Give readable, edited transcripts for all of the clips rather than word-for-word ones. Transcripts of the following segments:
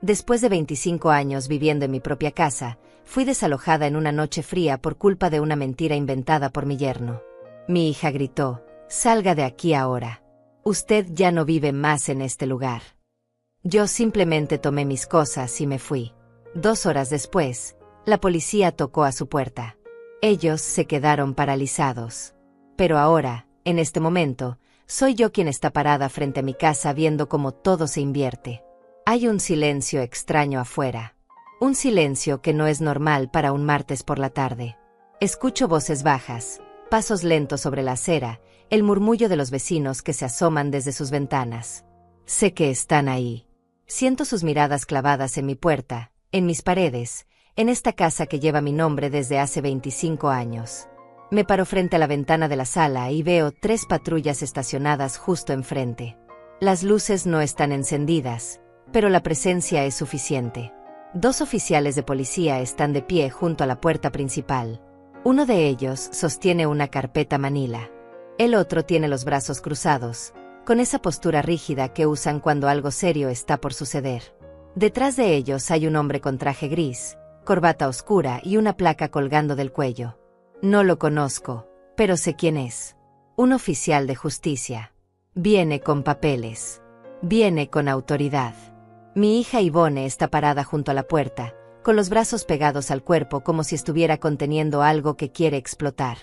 Después de 25 años viviendo en mi propia casa, fui desalojada en una noche fría por culpa de una mentira inventada por mi yerno. Mi hija gritó: «Salga de aquí ahora. Usted ya no vive más en este lugar». Yo simplemente tomé mis cosas y me fui. 2 horas después, la policía tocó a su puerta. Ellos se quedaron paralizados. Pero ahora, en este momento, soy yo quien está parada frente a mi casa viendo cómo todo se invierte. Hay un silencio extraño afuera. Un silencio que no es normal para un martes por la tarde. Escucho voces bajas, pasos lentos sobre la acera, el murmullo de los vecinos que se asoman desde sus ventanas. Sé que están ahí. Siento sus miradas clavadas en mi puerta, en mis paredes, en esta casa que lleva mi nombre desde hace 25 años. Me paro frente a la ventana de la sala y veo 3 patrullas estacionadas justo enfrente. Las luces no están encendidas, pero la presencia es suficiente. 2 oficiales de policía están de pie junto a la puerta principal. Uno de ellos sostiene una carpeta manila. El otro tiene los brazos cruzados, con esa postura rígida que usan cuando algo serio está por suceder. Detrás de ellos hay un hombre con traje gris, corbata oscura y una placa colgando del cuello. No lo conozco, pero sé quién es. Un oficial de justicia. Viene con papeles. Viene con autoridad. Mi hija Yvonne está parada junto a la puerta, con los brazos pegados al cuerpo como si estuviera conteniendo algo que quiere explotar.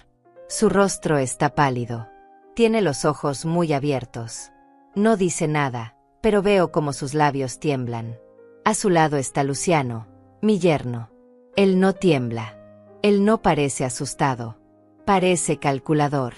Su rostro está pálido. Tiene los ojos muy abiertos. No dice nada, pero veo como sus labios tiemblan. A su lado está Luciano, mi yerno. Él no tiembla. Él no parece asustado. Parece calculador.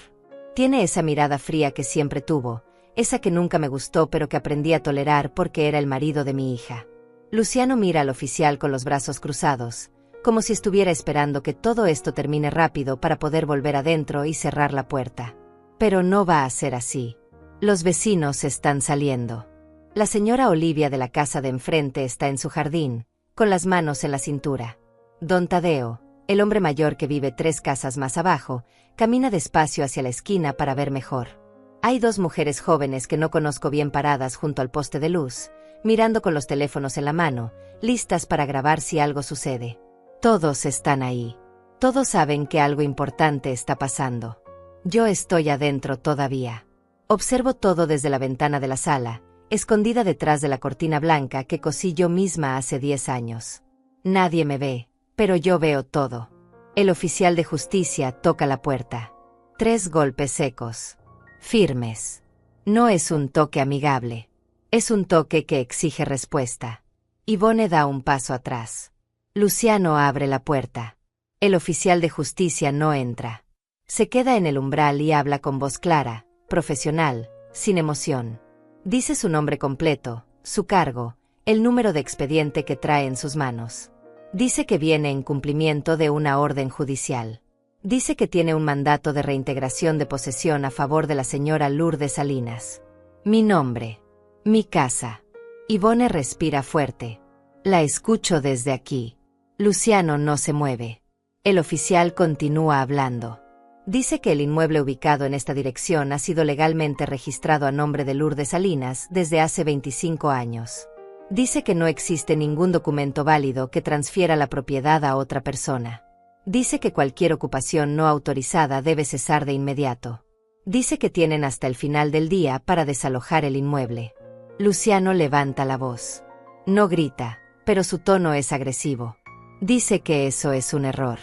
Tiene esa mirada fría que siempre tuvo, esa que nunca me gustó pero que aprendí a tolerar porque era el marido de mi hija. Luciano mira al oficial con los brazos cruzados, como si estuviera esperando que todo esto termine rápido para poder volver adentro y cerrar la puerta. Pero no va a ser así. Los vecinos están saliendo. La señora Olivia de la casa de enfrente está en su jardín, con las manos en la cintura. Don Tadeo, el hombre mayor que vive 3 casas más abajo, camina despacio hacia la esquina para ver mejor. Hay 2 mujeres jóvenes que no conozco bien paradas junto al poste de luz, mirando con los teléfonos en la mano, listas para grabar si algo sucede. Todos están ahí. Todos saben que algo importante está pasando. Yo estoy adentro todavía. Observo todo desde la ventana de la sala, escondida detrás de la cortina blanca que cosí yo misma hace 10 años. Nadie me ve, pero yo veo todo. El oficial de justicia toca la puerta. 3 golpes secos. Firmes. No es un toque amigable. Es un toque que exige respuesta. Yvonne da un paso atrás. Luciano abre la puerta. El oficial de justicia no entra. Se queda en el umbral y habla con voz clara, profesional, sin emoción. Dice su nombre completo, su cargo, el número de expediente que trae en sus manos. Dice que viene en cumplimiento de una orden judicial. Dice que tiene un mandato de reintegración de posesión a favor de la señora Lourdes Salinas. Mi nombre. Mi casa. Yvonne respira fuerte. La escucho desde aquí. Luciano no se mueve. El oficial continúa hablando. Dice que el inmueble ubicado en esta dirección ha sido legalmente registrado a nombre de Lourdes Salinas desde hace 25 años. Dice que no existe ningún documento válido que transfiera la propiedad a otra persona. Dice que cualquier ocupación no autorizada debe cesar de inmediato. Dice que tienen hasta el final del día para desalojar el inmueble. Luciano levanta la voz. No grita, pero su tono es agresivo. Dice que eso es un error.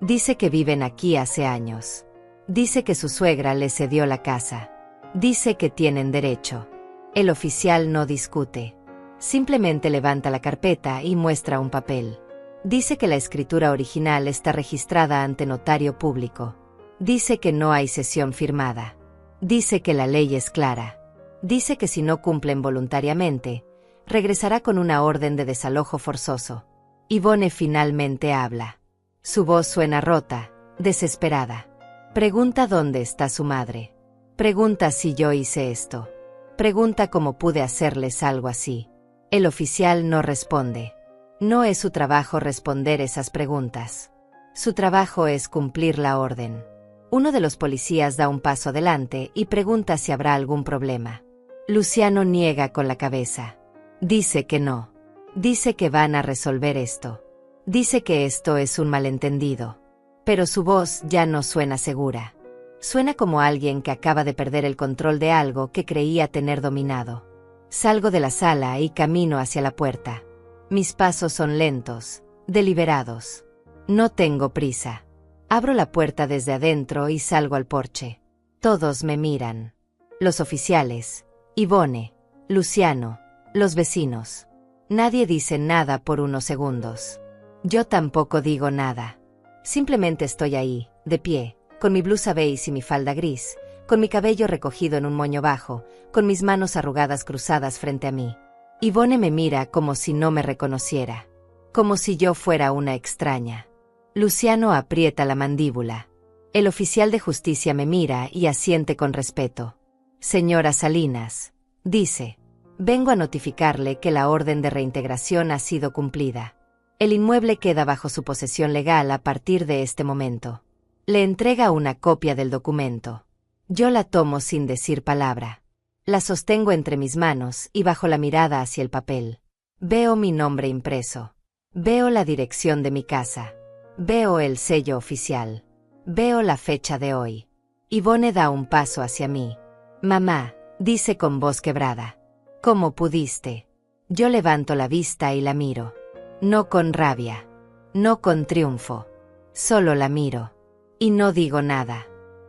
Dice que viven aquí hace años. Dice que su suegra le cedió la casa. Dice que tienen derecho. El oficial no discute. Simplemente levanta la carpeta y muestra un papel. Dice que la escritura original está registrada ante notario público. Dice que no hay cesión firmada. Dice que la ley es clara. Dice que si no cumplen voluntariamente, regresará con una orden de desalojo forzoso. Yvonne finalmente habla. Su voz suena rota, desesperada. Pregunta dónde está su madre. Pregunta si yo hice esto. Pregunta cómo pude hacerles algo así. El oficial no responde. No es su trabajo responder esas preguntas. Su trabajo es cumplir la orden. Uno de los policías da un paso adelante y pregunta si habrá algún problema. Luciano niega con la cabeza. Dice que no. Dice que van a resolver esto. Dice que esto es un malentendido. Pero su voz ya no suena segura. Suena como alguien que acaba de perder el control de algo que creía tener dominado. Salgo de la sala y camino hacia la puerta. Mis pasos son lentos, deliberados. No tengo prisa. Abro la puerta desde adentro y salgo al porche. Todos me miran. Los oficiales, Yvonne, Luciano, los vecinos. Nadie dice nada por unos segundos. Yo tampoco digo nada. Simplemente estoy ahí, de pie, con mi blusa beige y mi falda gris, con mi cabello recogido en un moño bajo, con mis manos arrugadas cruzadas frente a mí. Yvonne me mira como si no me reconociera. Como si yo fuera una extraña. Luciano aprieta la mandíbula. El oficial de justicia me mira y asiente con respeto. Señora Salinas, dice, vengo a notificarle que la orden de reintegración ha sido cumplida. El inmueble queda bajo su posesión legal a partir de este momento. Le entrega una copia del documento. Yo la tomo sin decir palabra. La sostengo entre mis manos y bajo la mirada hacia el papel. Veo mi nombre impreso. Veo la dirección de mi casa. Veo el sello oficial. Veo la fecha de hoy. Yvonne da un paso hacia mí. Mamá, dice con voz quebrada. ¿Cómo pudiste? Yo levanto la vista y la miro. No con rabia. No con triunfo. Solo la miro. Y no digo nada.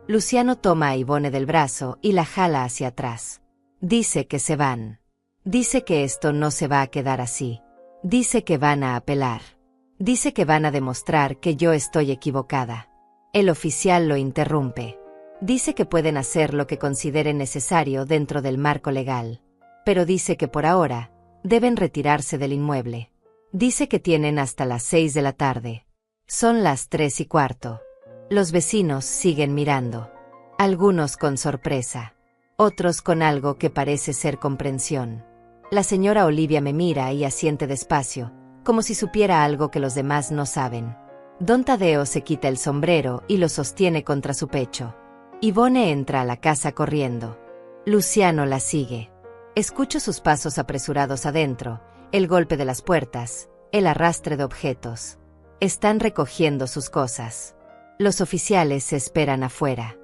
Luciano toma a Yvonne del brazo y la jala hacia atrás. Dice que se van. Dice que esto no se va a quedar así. Dice que van a apelar. Dice que van a demostrar que yo estoy equivocada. El oficial lo interrumpe. Dice que pueden hacer lo que consideren necesario dentro del marco legal. Pero dice que por ahora, deben retirarse del inmueble. Dice que tienen hasta las 6 de la tarde. Son las 3:15. Los vecinos siguen mirando. Algunos con sorpresa. Otros con algo que parece ser comprensión. La señora Olivia me mira y asiente despacio, como si supiera algo que los demás no saben. Don Tadeo se quita el sombrero y lo sostiene contra su pecho. Yvonne entra a la casa corriendo. Luciano la sigue. Escucho sus pasos apresurados adentro, el golpe de las puertas, el arrastre de objetos. Están recogiendo sus cosas. Los oficiales esperan afuera.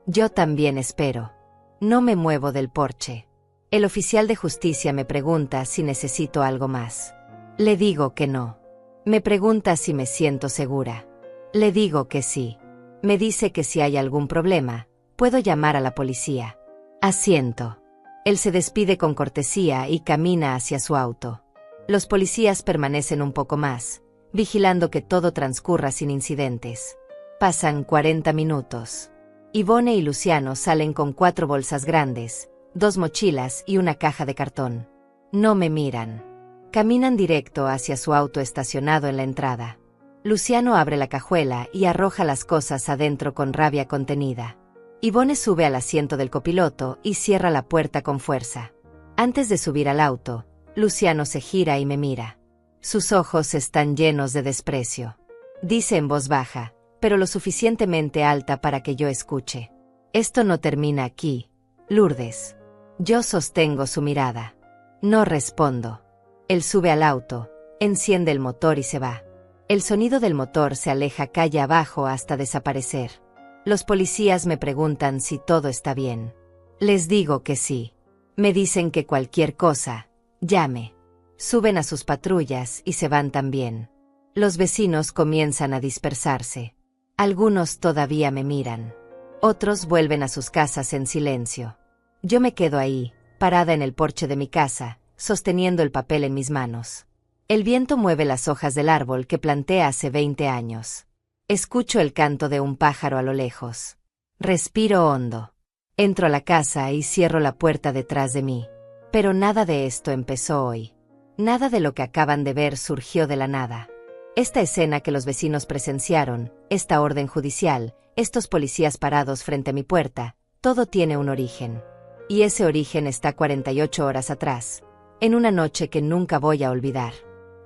Yo también espero. No me muevo del porche. El oficial de justicia me pregunta si necesito algo más. Le digo que no. Me pregunta si me siento segura. Le digo que sí. Me dice que si hay algún problema, puedo llamar a la policía. Asiento. Él se despide con cortesía y camina hacia su auto. Los policías permanecen un poco más, vigilando que todo transcurra sin incidentes. Pasan 40 minutos. Yvonne y Luciano salen con 4 bolsas grandes, 2 mochilas y una caja de cartón. No me miran. Caminan directo hacia su auto estacionado en la entrada. Luciano abre la cajuela y arroja las cosas adentro con rabia contenida. Yvonne sube al asiento del copiloto y cierra la puerta con fuerza. Antes de subir al auto, Luciano se gira y me mira. Sus ojos están llenos de desprecio. Dice en voz baja, pero lo suficientemente alta para que yo escuche. Esto no termina aquí, Lourdes. Yo sostengo su mirada. No respondo. Él sube al auto, enciende el motor y se va. El sonido del motor se aleja calle abajo hasta desaparecer. Los policías me preguntan si todo está bien. Les digo que sí. Me dicen que cualquier cosa, llame. Suben a sus patrullas y se van también. Los vecinos comienzan a dispersarse. Algunos todavía me miran. Otros vuelven a sus casas en silencio. Yo me quedo ahí, parada en el porche de mi casa, sosteniendo el papel en mis manos. El viento mueve las hojas del árbol que planté hace 20 años. Escucho el canto de un pájaro a lo lejos. Respiro hondo. Entro a la casa y cierro la puerta detrás de mí. Pero nada de esto empezó hoy. Nada de lo que acaban de ver surgió de la nada. Esta escena que los vecinos presenciaron, esta orden judicial, estos policías parados frente a mi puerta, todo tiene un origen. Y ese origen está 48 horas atrás, en una noche que nunca voy a olvidar.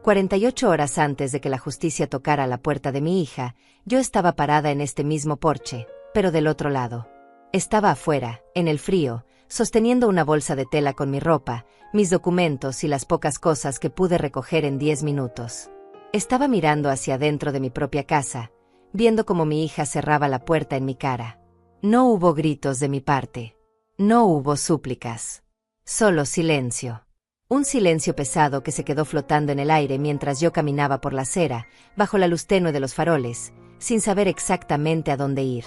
48 horas antes de que la justicia tocara la puerta de mi hija, yo estaba parada en este mismo porche, pero del otro lado. Estaba afuera, en el frío, sosteniendo una bolsa de tela con mi ropa, mis documentos y las pocas cosas que pude recoger en 10 minutos. Estaba mirando hacia adentro de mi propia casa, viendo cómo mi hija cerraba la puerta en mi cara. No hubo gritos de mi parte. No hubo súplicas. Solo silencio. Un silencio pesado que se quedó flotando en el aire mientras yo caminaba por la acera, bajo la luz tenue de los faroles, sin saber exactamente a dónde ir.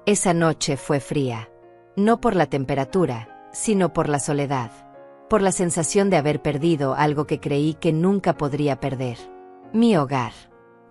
Esa noche fue fría. No por la temperatura, sino por la soledad. Por la sensación de haber perdido algo que creí que nunca podría perder. Mi hogar.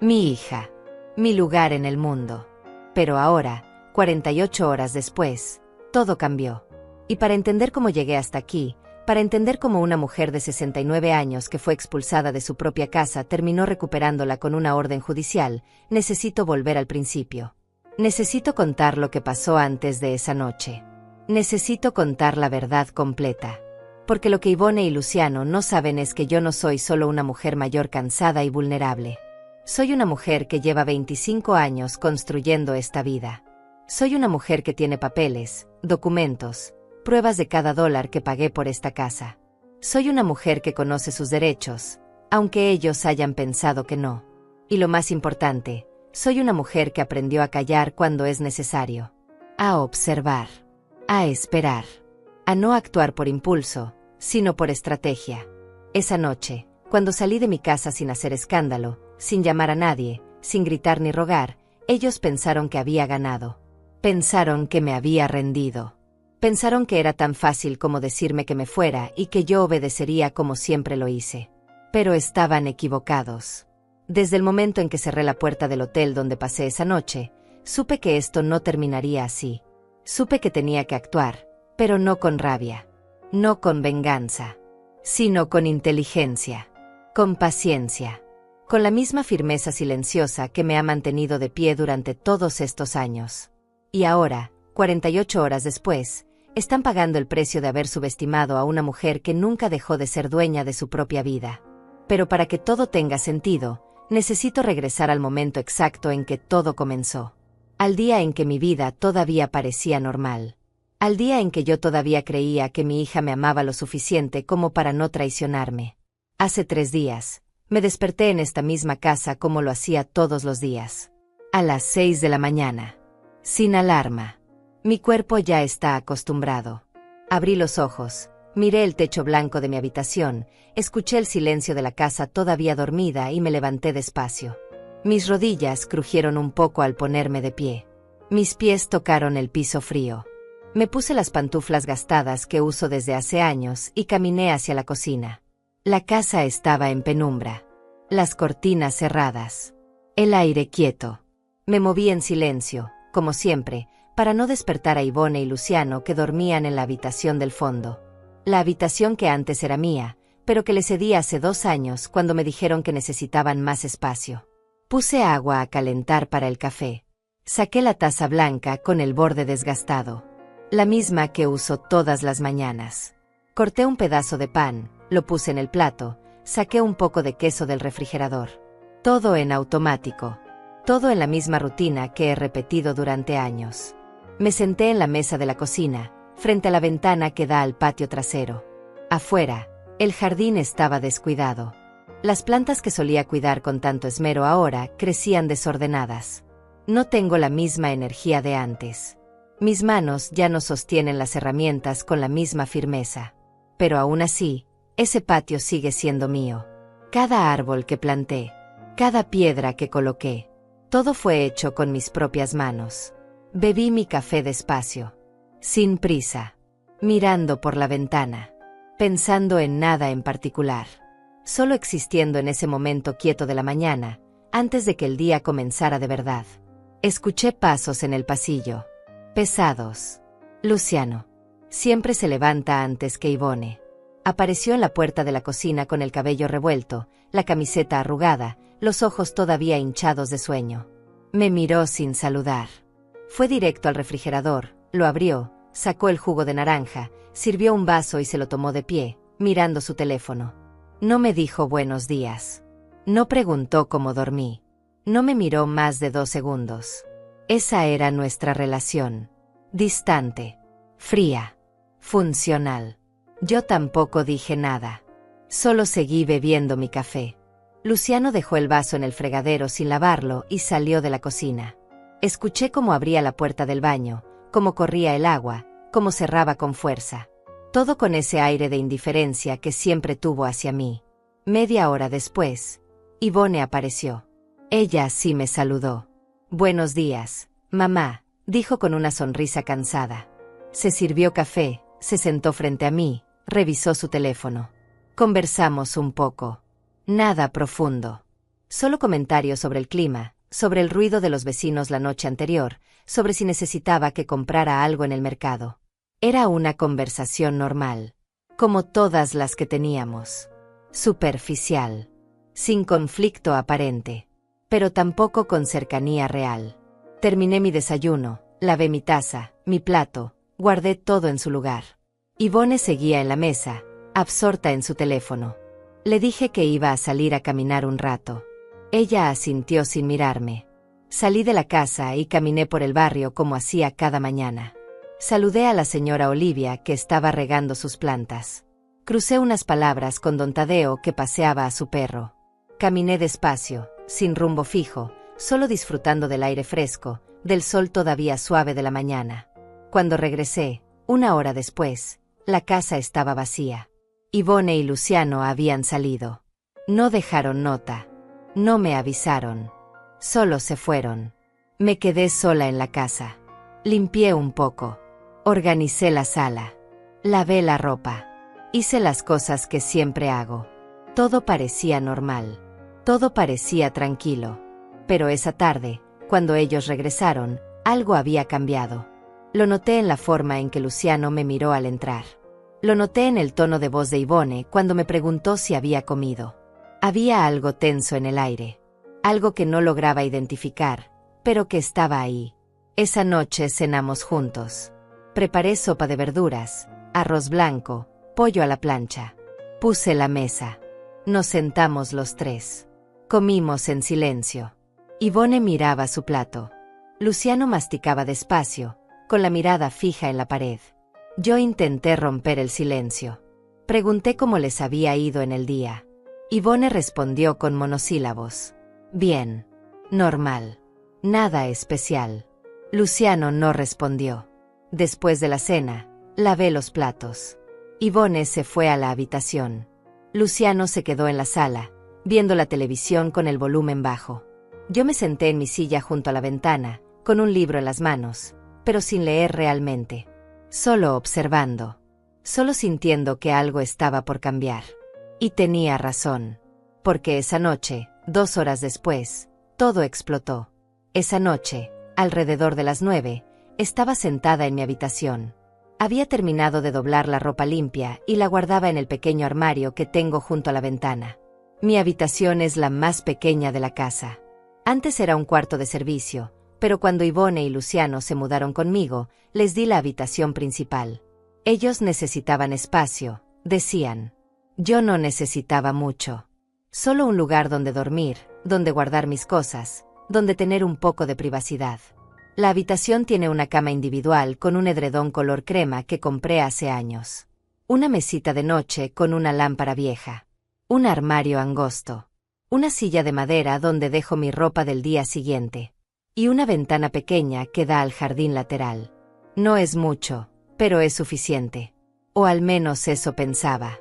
Mi hija. Mi lugar en el mundo. Pero ahora, 48 horas después, todo cambió. Y para entender cómo llegué hasta aquí, para entender cómo una mujer de 69 años que fue expulsada de su propia casa terminó recuperándola con una orden judicial, necesito volver al principio. Necesito contar lo que pasó antes de esa noche. Necesito contar la verdad completa. Porque lo que Ivone y Luciano no saben es que yo no soy solo una mujer mayor cansada y vulnerable. Soy una mujer que lleva 25 años construyendo esta vida. Soy una mujer que tiene papeles, documentos, pruebas de cada dólar que pagué por esta casa. Soy una mujer que conoce sus derechos, aunque ellos hayan pensado que no. Y lo más importante, soy una mujer que aprendió a callar cuando es necesario. A observar. A esperar. A no actuar por impulso, sino por estrategia. Esa noche, cuando salí de mi casa sin hacer escándalo, sin llamar a nadie, sin gritar ni rogar, ellos pensaron que había ganado. Pensaron que me había rendido. Pensaron que era tan fácil como decirme que me fuera y que yo obedecería como siempre lo hice. Pero estaban equivocados. Desde el momento en que cerré la puerta del hotel donde pasé esa noche, supe que esto no terminaría así. Supe que tenía que actuar, pero no con rabia, no con venganza, sino con inteligencia, con paciencia, con la misma firmeza silenciosa que me ha mantenido de pie durante todos estos años. Y ahora, 48 horas después, están pagando el precio de haber subestimado a una mujer que nunca dejó de ser dueña de su propia vida. Pero para que todo tenga sentido, necesito regresar al momento exacto en que todo comenzó. Al día en que mi vida todavía parecía normal. Al día en que yo todavía creía que mi hija me amaba lo suficiente como para no traicionarme. Hace 3 días, me desperté en esta misma casa como lo hacía todos los días. A las 6 de la mañana. Sin alarma. Mi cuerpo ya está acostumbrado. Abrí los ojos, miré el techo blanco de mi habitación, escuché el silencio de la casa todavía dormida y me levanté despacio. Mis rodillas crujieron un poco al ponerme de pie. Mis pies tocaron el piso frío. Me puse las pantuflas gastadas que uso desde hace años y caminé hacia la cocina. La casa estaba en penumbra. Las cortinas cerradas. El aire quieto. Me moví en silencio, como siempre, para no despertar a Ivone y Luciano que dormían en la habitación del fondo. La habitación que antes era mía, pero que le cedí hace 2 años cuando me dijeron que necesitaban más espacio. Puse agua a calentar para el café. Saqué la taza blanca con el borde desgastado. La misma que uso todas las mañanas. Corté un pedazo de pan, lo puse en el plato, saqué un poco de queso del refrigerador. Todo en automático. Todo en la misma rutina que he repetido durante años. Me senté en la mesa de la cocina, frente a la ventana que da al patio trasero. Afuera, el jardín estaba descuidado. Las plantas que solía cuidar con tanto esmero ahora crecían desordenadas. No tengo la misma energía de antes. Mis manos ya no sostienen las herramientas con la misma firmeza. Pero aún así, ese patio sigue siendo mío. Cada árbol que planté, cada piedra que coloqué, todo fue hecho con mis propias manos. Bebí mi café despacio, sin prisa, mirando por la ventana, pensando en nada en particular, solo existiendo en ese momento quieto de la mañana, antes de que el día comenzara de verdad. Escuché pasos en el pasillo, pesados. Luciano. Siempre se levanta antes que Ivone. Apareció en la puerta de la cocina con el cabello revuelto, la camiseta arrugada, los ojos todavía hinchados de sueño. Me miró sin saludar. Fue directo al refrigerador, lo abrió, sacó el jugo de naranja, sirvió un vaso y se lo tomó de pie, mirando su teléfono. No me dijo buenos días. No preguntó cómo dormí. No me miró más de 2 segundos. Esa era nuestra relación. Distante. Fría. Funcional. Yo tampoco dije nada. Solo seguí bebiendo mi café. Luciano dejó el vaso en el fregadero sin lavarlo y salió de la cocina. Escuché cómo abría la puerta del baño, cómo corría el agua, cómo cerraba con fuerza. Todo con ese aire de indiferencia que siempre tuvo hacia mí. Media hora después, Yvonne apareció. Ella sí me saludó. «Buenos días, mamá», dijo con una sonrisa cansada. Se sirvió café, se sentó frente a mí, revisó su teléfono. Conversamos un poco. Nada profundo. Solo comentarios sobre el clima, sobre el ruido de los vecinos la noche anterior, sobre si necesitaba que comprara algo en el mercado. Era una conversación normal, como todas las que teníamos. Superficial. Sin conflicto aparente. Pero tampoco con cercanía real. Terminé mi desayuno, lavé mi taza, mi plato, guardé todo en su lugar. Yvonne seguía en la mesa, absorta en su teléfono. Le dije que iba a salir a caminar un rato. Ella asintió sin mirarme. Salí de la casa y caminé por el barrio como hacía cada mañana. Saludé a la señora Olivia que estaba regando sus plantas. Crucé unas palabras con don Tadeo que paseaba a su perro. Caminé despacio, sin rumbo fijo, solo disfrutando del aire fresco, del sol todavía suave de la mañana. Cuando regresé, una hora después, la casa estaba vacía. Yvonne y Luciano habían salido. No dejaron nota. No me avisaron. Solo se fueron. Me quedé sola en la casa. Limpié un poco. Organicé la sala. Lavé la ropa. Hice las cosas que siempre hago. Todo parecía normal. Todo parecía tranquilo. Pero esa tarde, cuando ellos regresaron, algo había cambiado. Lo noté en la forma en que Luciano me miró al entrar. Lo noté en el tono de voz de Yvonne cuando me preguntó si había comido. Había algo tenso en el aire. Algo que no lograba identificar, pero que estaba ahí. Esa noche cenamos juntos. Preparé sopa de verduras, arroz blanco, pollo a la plancha. Puse la mesa. Nos sentamos los tres. Comimos en silencio. Yvonne miraba su plato. Luciano masticaba despacio, con la mirada fija en la pared. Yo intenté romper el silencio. Pregunté cómo les había ido en el día. Yvonne respondió con monosílabos. Bien. Normal. Nada especial. Luciano no respondió. Después de la cena, lavé los platos. Yvonne se fue a la habitación. Luciano se quedó en la sala, viendo la televisión con el volumen bajo. Yo me senté en mi silla junto a la ventana, con un libro en las manos, pero sin leer realmente. Solo observando. Solo sintiendo que algo estaba por cambiar. Y tenía razón. Porque esa noche, 2 horas después, todo explotó. Esa noche, alrededor de las 9, estaba sentada en mi habitación. Había terminado de doblar la ropa limpia y la guardaba en el pequeño armario que tengo junto a la ventana. Mi habitación es la más pequeña de la casa. Antes era un cuarto de servicio, pero cuando Yvonne y Luciano se mudaron conmigo, les di la habitación principal. Ellos necesitaban espacio, decían. Yo no necesitaba mucho. Solo un lugar donde dormir, donde guardar mis cosas, donde tener un poco de privacidad. La habitación tiene una cama individual con un edredón color crema que compré hace años. Una mesita de noche con una lámpara vieja. Un armario angosto. Una silla de madera donde dejo mi ropa del día siguiente. Y una ventana pequeña que da al jardín lateral. No es mucho, pero es suficiente. O al menos eso pensaba.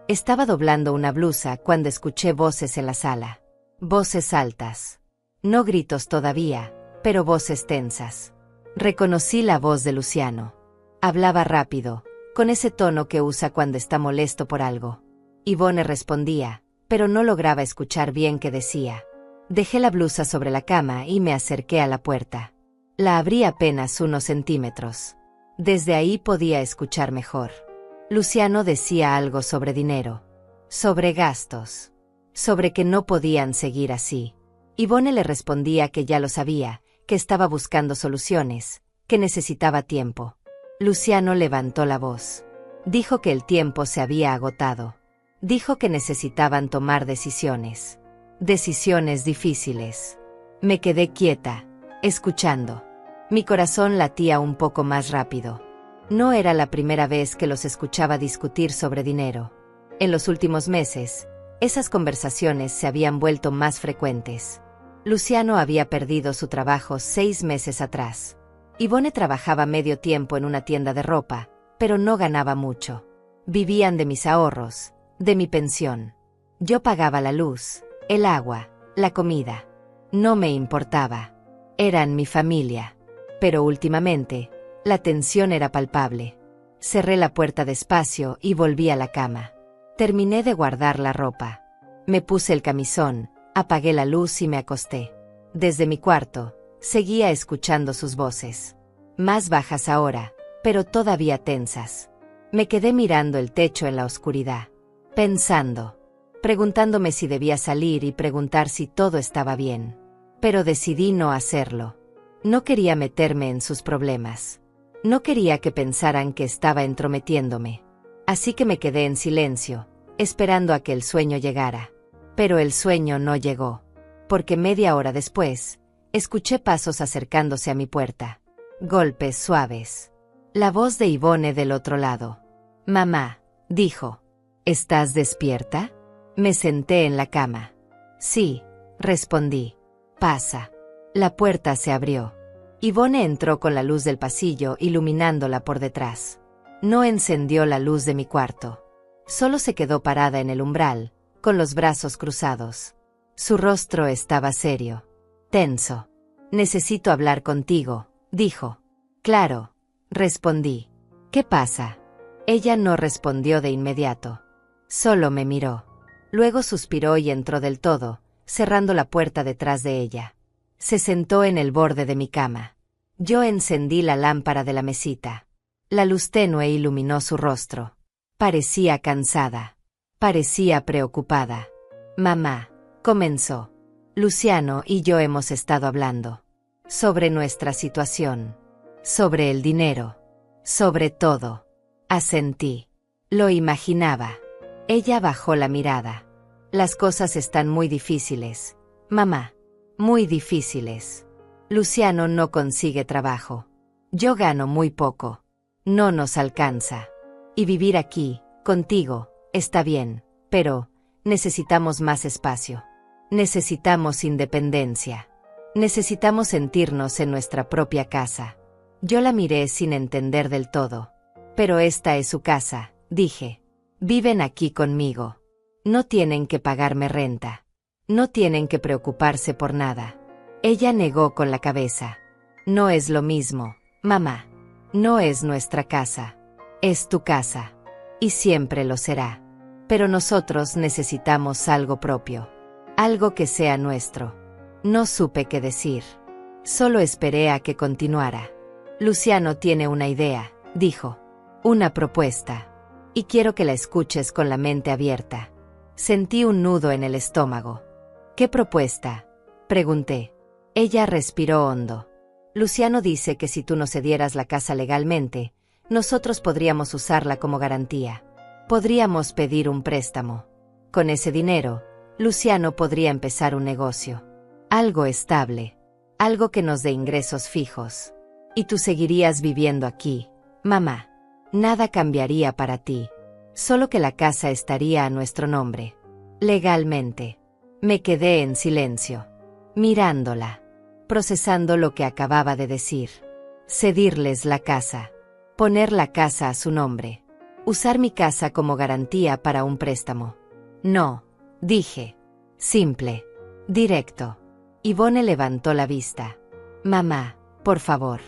Estaba doblando una blusa cuando escuché voces en la sala. Voces altas. No gritos todavía, pero voces tensas. Reconocí la voz de Luciano. Hablaba rápido, con ese tono que usa cuando está molesto por algo. Yvonne respondía, pero no lograba escuchar bien qué decía. Dejé la blusa sobre la cama y me acerqué a la puerta. La abrí apenas unos centímetros. Desde ahí podía escuchar mejor. Luciano decía algo sobre dinero. Sobre gastos. Sobre que no podían seguir así. Yvonne le respondía que ya lo sabía, que estaba buscando soluciones, que necesitaba tiempo. Luciano levantó la voz. Dijo que el tiempo se había agotado. Dijo que necesitaban tomar decisiones. Decisiones difíciles. Me quedé quieta, escuchando. Mi corazón latía un poco más rápido. No era la primera vez que los escuchaba discutir sobre dinero. En los últimos meses, esas conversaciones se habían vuelto más frecuentes. Luciano había perdido su trabajo 6 meses atrás. Yvonne trabajaba medio tiempo en una tienda de ropa, pero no ganaba mucho. Vivían de mis ahorros, de mi pensión. Yo pagaba la luz, el agua, la comida. No me importaba. Eran mi familia. Pero últimamente, la tensión era palpable. Cerré la puerta despacio y volví a la cama. Terminé de guardar la ropa. Me puse el camisón, apagué la luz y me acosté. Desde mi cuarto, seguía escuchando sus voces. Más bajas ahora, pero todavía tensas. Me quedé mirando el techo en la oscuridad. Pensando. Preguntándome si debía salir y preguntar si todo estaba bien. Pero decidí no hacerlo. No quería meterme en sus problemas. No quería que pensaran que estaba entrometiéndome. Así que me quedé en silencio, esperando a que el sueño llegara. Pero el sueño no llegó. Porque media hora después, escuché pasos acercándose a mi puerta. Golpes suaves. La voz de Yvonne del otro lado. «Mamá», dijo. «¿Estás despierta?» Me senté en la cama. «Sí», respondí. «Pasa». La puerta se abrió. Yvonne entró con la luz del pasillo iluminándola por detrás. No encendió la luz de mi cuarto. Solo se quedó parada en el umbral, con los brazos cruzados. Su rostro estaba serio. Tenso. «Necesito hablar contigo», dijo. «Claro», respondí. «¿Qué pasa?» Ella no respondió de inmediato. Solo me miró. Luego suspiró y entró del todo, cerrando la puerta detrás de ella. Se sentó en el borde de mi cama. Yo encendí la lámpara de la mesita. La luz tenue iluminó su rostro. Parecía cansada. Parecía preocupada. «Mamá», comenzó. «Luciano y yo hemos estado hablando. Sobre nuestra situación. Sobre el dinero. Sobre todo». Asentí. Lo imaginaba. Ella bajó la mirada. «Las cosas están muy difíciles, mamá. Muy difíciles. Luciano no consigue trabajo. Yo gano muy poco. No nos alcanza. Y vivir aquí, contigo, está bien, pero necesitamos más espacio. Necesitamos independencia. Necesitamos sentirnos en nuestra propia casa». Yo la miré sin entender del todo. «Pero esta es su casa», dije. «Viven aquí conmigo. No tienen que pagarme renta. No tienen que preocuparse por nada». Ella negó con la cabeza. «No es lo mismo, mamá. No es nuestra casa. Es tu casa. Y siempre lo será. Pero nosotros necesitamos algo propio. Algo que sea nuestro». No supe qué decir. Solo esperé a que continuara. «Luciano tiene una idea», dijo. «Una propuesta. Y quiero que la escuches con la mente abierta». Sentí un nudo en el estómago. «¿Qué propuesta?», pregunté. Ella respiró hondo. «Luciano dice que si tú nos cedieras la casa legalmente, nosotros podríamos usarla como garantía. Podríamos pedir un préstamo. Con ese dinero, Luciano podría empezar un negocio. Algo estable. Algo que nos dé ingresos fijos. Y tú seguirías viviendo aquí, mamá. Nada cambiaría para ti. Solo que la casa estaría a nuestro nombre. Legalmente». Me quedé en silencio, mirándola, procesando lo que acababa de decir. Cedirles la casa. Poner la casa a su nombre. Usar mi casa como garantía para un préstamo. «No», dije. Simple. Directo. Yvonne levantó la vista. «Mamá, por favor.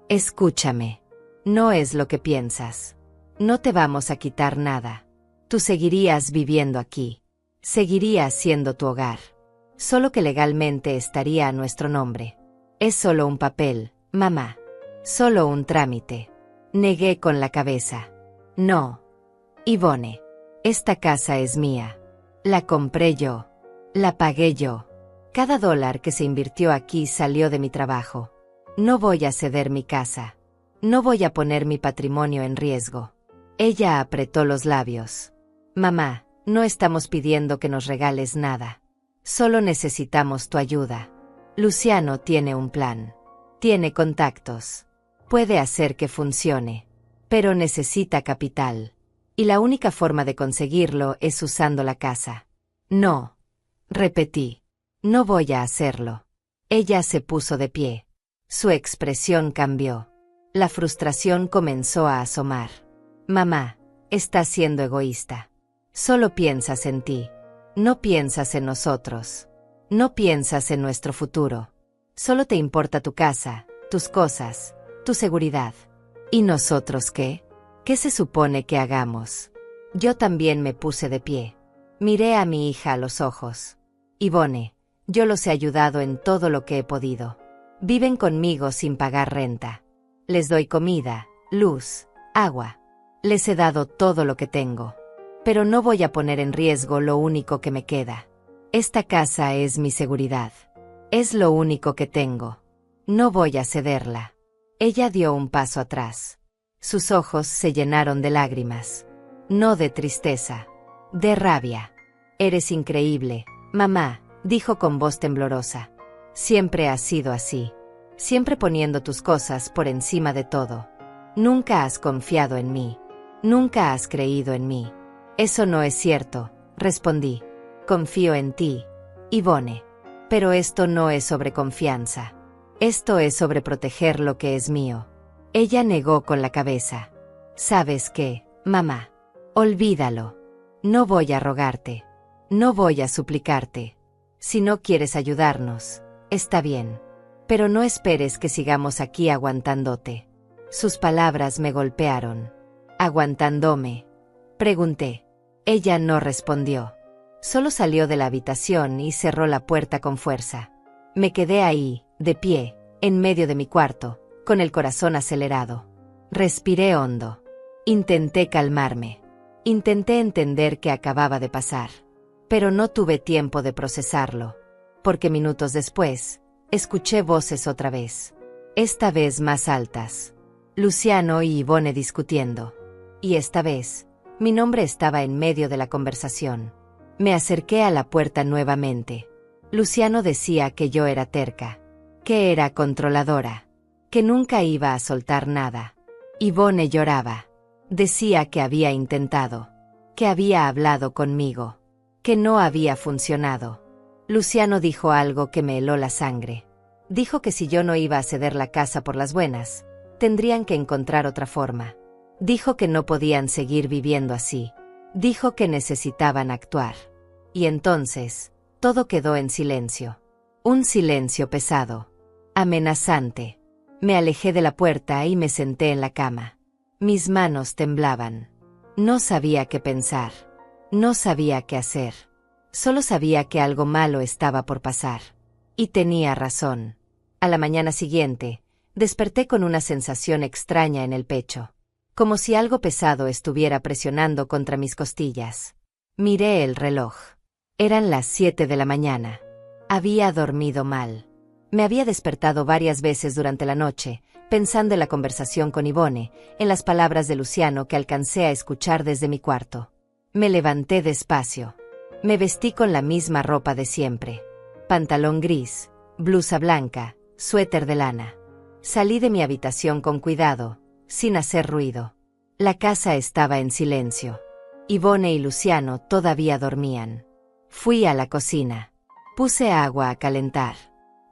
Escúchame. No es lo que piensas. No te vamos a quitar nada. Tú seguirías viviendo aquí. Seguiría siendo tu hogar. Solo que legalmente estaría a nuestro nombre. Es solo un papel, mamá. Solo un trámite». Negué con la cabeza. «No. Yvonne. Esta casa es mía. La compré yo. La pagué yo. Cada dólar que se invirtió aquí salió de mi trabajo. No voy a ceder mi casa. No voy a poner mi patrimonio en riesgo». Ella apretó los labios. «Mamá, no estamos pidiendo que nos regales nada. Solo necesitamos tu ayuda. Luciano tiene un plan. Tiene contactos. Puede hacer que funcione. Pero necesita capital. Y la única forma de conseguirlo es usando la casa. No. Repetí. No voy a hacerlo. Ella se puso de pie. Su expresión cambió. La frustración comenzó a asomar. Mamá, estás siendo egoísta. Solo piensas en ti. No piensas en nosotros. No piensas en nuestro futuro. Solo te importa tu casa, tus cosas, tu seguridad. ¿Y nosotros qué? ¿Qué se supone que hagamos? Yo también me puse de pie. Miré a mi hija a los ojos. Ivone, yo los he ayudado en todo lo que he podido. Viven conmigo sin pagar renta. Les doy comida, luz, agua. Les he dado todo lo que tengo. Pero no voy a poner en riesgo lo único que me queda. Esta casa es mi seguridad. Es lo único que tengo. No voy a cederla. Ella dio un paso atrás. Sus ojos se llenaron de lágrimas. No de tristeza, de rabia. Eres increíble, mamá, dijo con voz temblorosa. Siempre has sido así. Siempre poniendo tus cosas por encima de todo. Nunca has confiado en mí. Nunca has creído en mí. Eso no es cierto, respondí. Confío en ti, Ivone. Pero esto no es sobre confianza. Esto es sobre proteger lo que es mío. Ella negó con la cabeza. ¿Sabes qué, mamá? Olvídalo. No voy a rogarte. No voy a suplicarte. Si no quieres ayudarnos, está bien. Pero no esperes que sigamos aquí aguantándote. Sus palabras me golpearon. ¿Aguantándome? Pregunté. Ella no respondió. Solo salió de la habitación y cerró la puerta con fuerza. Me quedé ahí, de pie, en medio de mi cuarto, con el corazón acelerado. Respiré hondo. Intenté calmarme. Intenté entender qué acababa de pasar. Pero no tuve tiempo de procesarlo. Porque minutos después, escuché voces otra vez. Esta vez más altas. Luciano y Ivone discutiendo. Y esta vez, mi nombre estaba en medio de la conversación. Me acerqué a la puerta nuevamente. Luciano decía que yo era terca, que era controladora, que nunca iba a soltar nada. Ivone lloraba. Decía que había intentado, que había hablado conmigo, que no había funcionado. Luciano dijo algo que me heló la sangre. Dijo que si yo no iba a ceder la casa por las buenas, tendrían que encontrar otra forma. Dijo que no podían seguir viviendo así. Dijo que necesitaban actuar. Y entonces, todo quedó en silencio. Un silencio pesado, amenazante. Me alejé de la puerta y me senté en la cama. Mis manos temblaban. No sabía qué pensar. No sabía qué hacer. Solo sabía que algo malo estaba por pasar. Y tenía razón. A la mañana siguiente, desperté con una sensación extraña en el pecho. Como si algo pesado estuviera presionando contra mis costillas. Miré el reloj. Eran las 7 de la mañana. Había dormido mal. Me había despertado varias veces durante la noche, pensando en la conversación con Ivone, en las palabras de Luciano que alcancé a escuchar desde mi cuarto. Me levanté despacio. Me vestí con la misma ropa de siempre. Pantalón gris, blusa blanca, suéter de lana. Salí de mi habitación con cuidado, sin hacer ruido. La casa estaba en silencio. Ivone y Luciano todavía dormían. Fui a la cocina. Puse agua a calentar.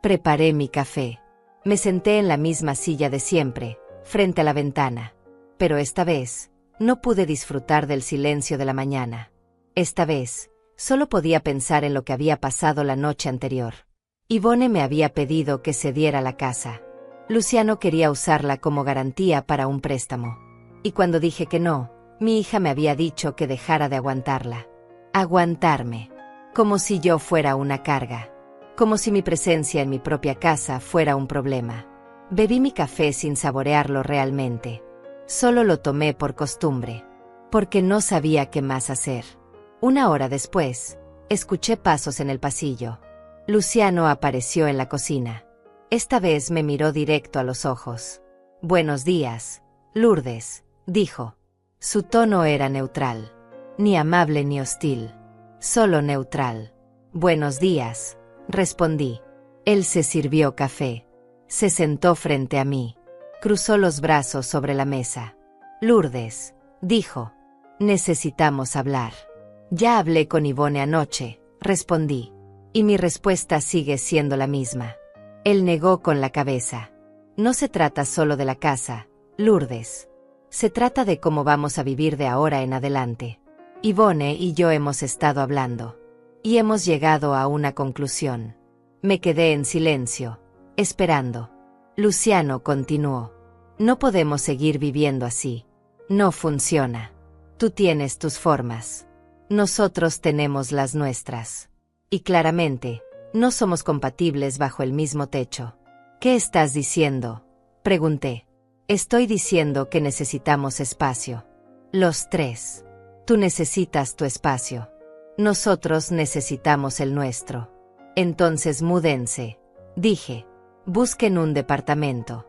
Preparé mi café. Me senté en la misma silla de siempre, frente a la ventana. Pero esta vez, no pude disfrutar del silencio de la mañana. Esta vez, solo podía pensar en lo que había pasado la noche anterior. Ivone me había pedido que cediera la casa. Luciano quería usarla como garantía para un préstamo. Y cuando dije que no, mi hija me había dicho que dejara de aguantarla. Aguantarme. Como si yo fuera una carga. Como si mi presencia en mi propia casa fuera un problema. Bebí mi café sin saborearlo realmente. Solo lo tomé por costumbre. Porque no sabía qué más hacer. Una hora después, escuché pasos en el pasillo. Luciano apareció en la cocina. Esta vez me miró directo a los ojos. «Buenos días, Lourdes», dijo. Su tono era neutral. Ni amable ni hostil. Solo neutral. «Buenos días», respondí. Él se sirvió café. Se sentó frente a mí. Cruzó los brazos sobre la mesa. Lourdes, dijo. Necesitamos hablar. Ya hablé con Yvonne anoche, respondí. Y mi respuesta sigue siendo la misma. Él negó con la cabeza. No se trata solo de la casa, Lourdes. Se trata de cómo vamos a vivir de ahora en adelante. Yvonne y yo hemos estado hablando. Y hemos llegado a una conclusión. Me quedé en silencio, esperando. Luciano continuó. No podemos seguir viviendo así. No funciona. Tú tienes tus formas. Nosotros tenemos las nuestras. Y claramente, no somos compatibles bajo el mismo techo. ¿Qué estás diciendo?, pregunté. Estoy diciendo que necesitamos espacio. Los tres. Tú necesitas tu espacio. Nosotros necesitamos el nuestro. Entonces múdense, dije. Busquen un departamento.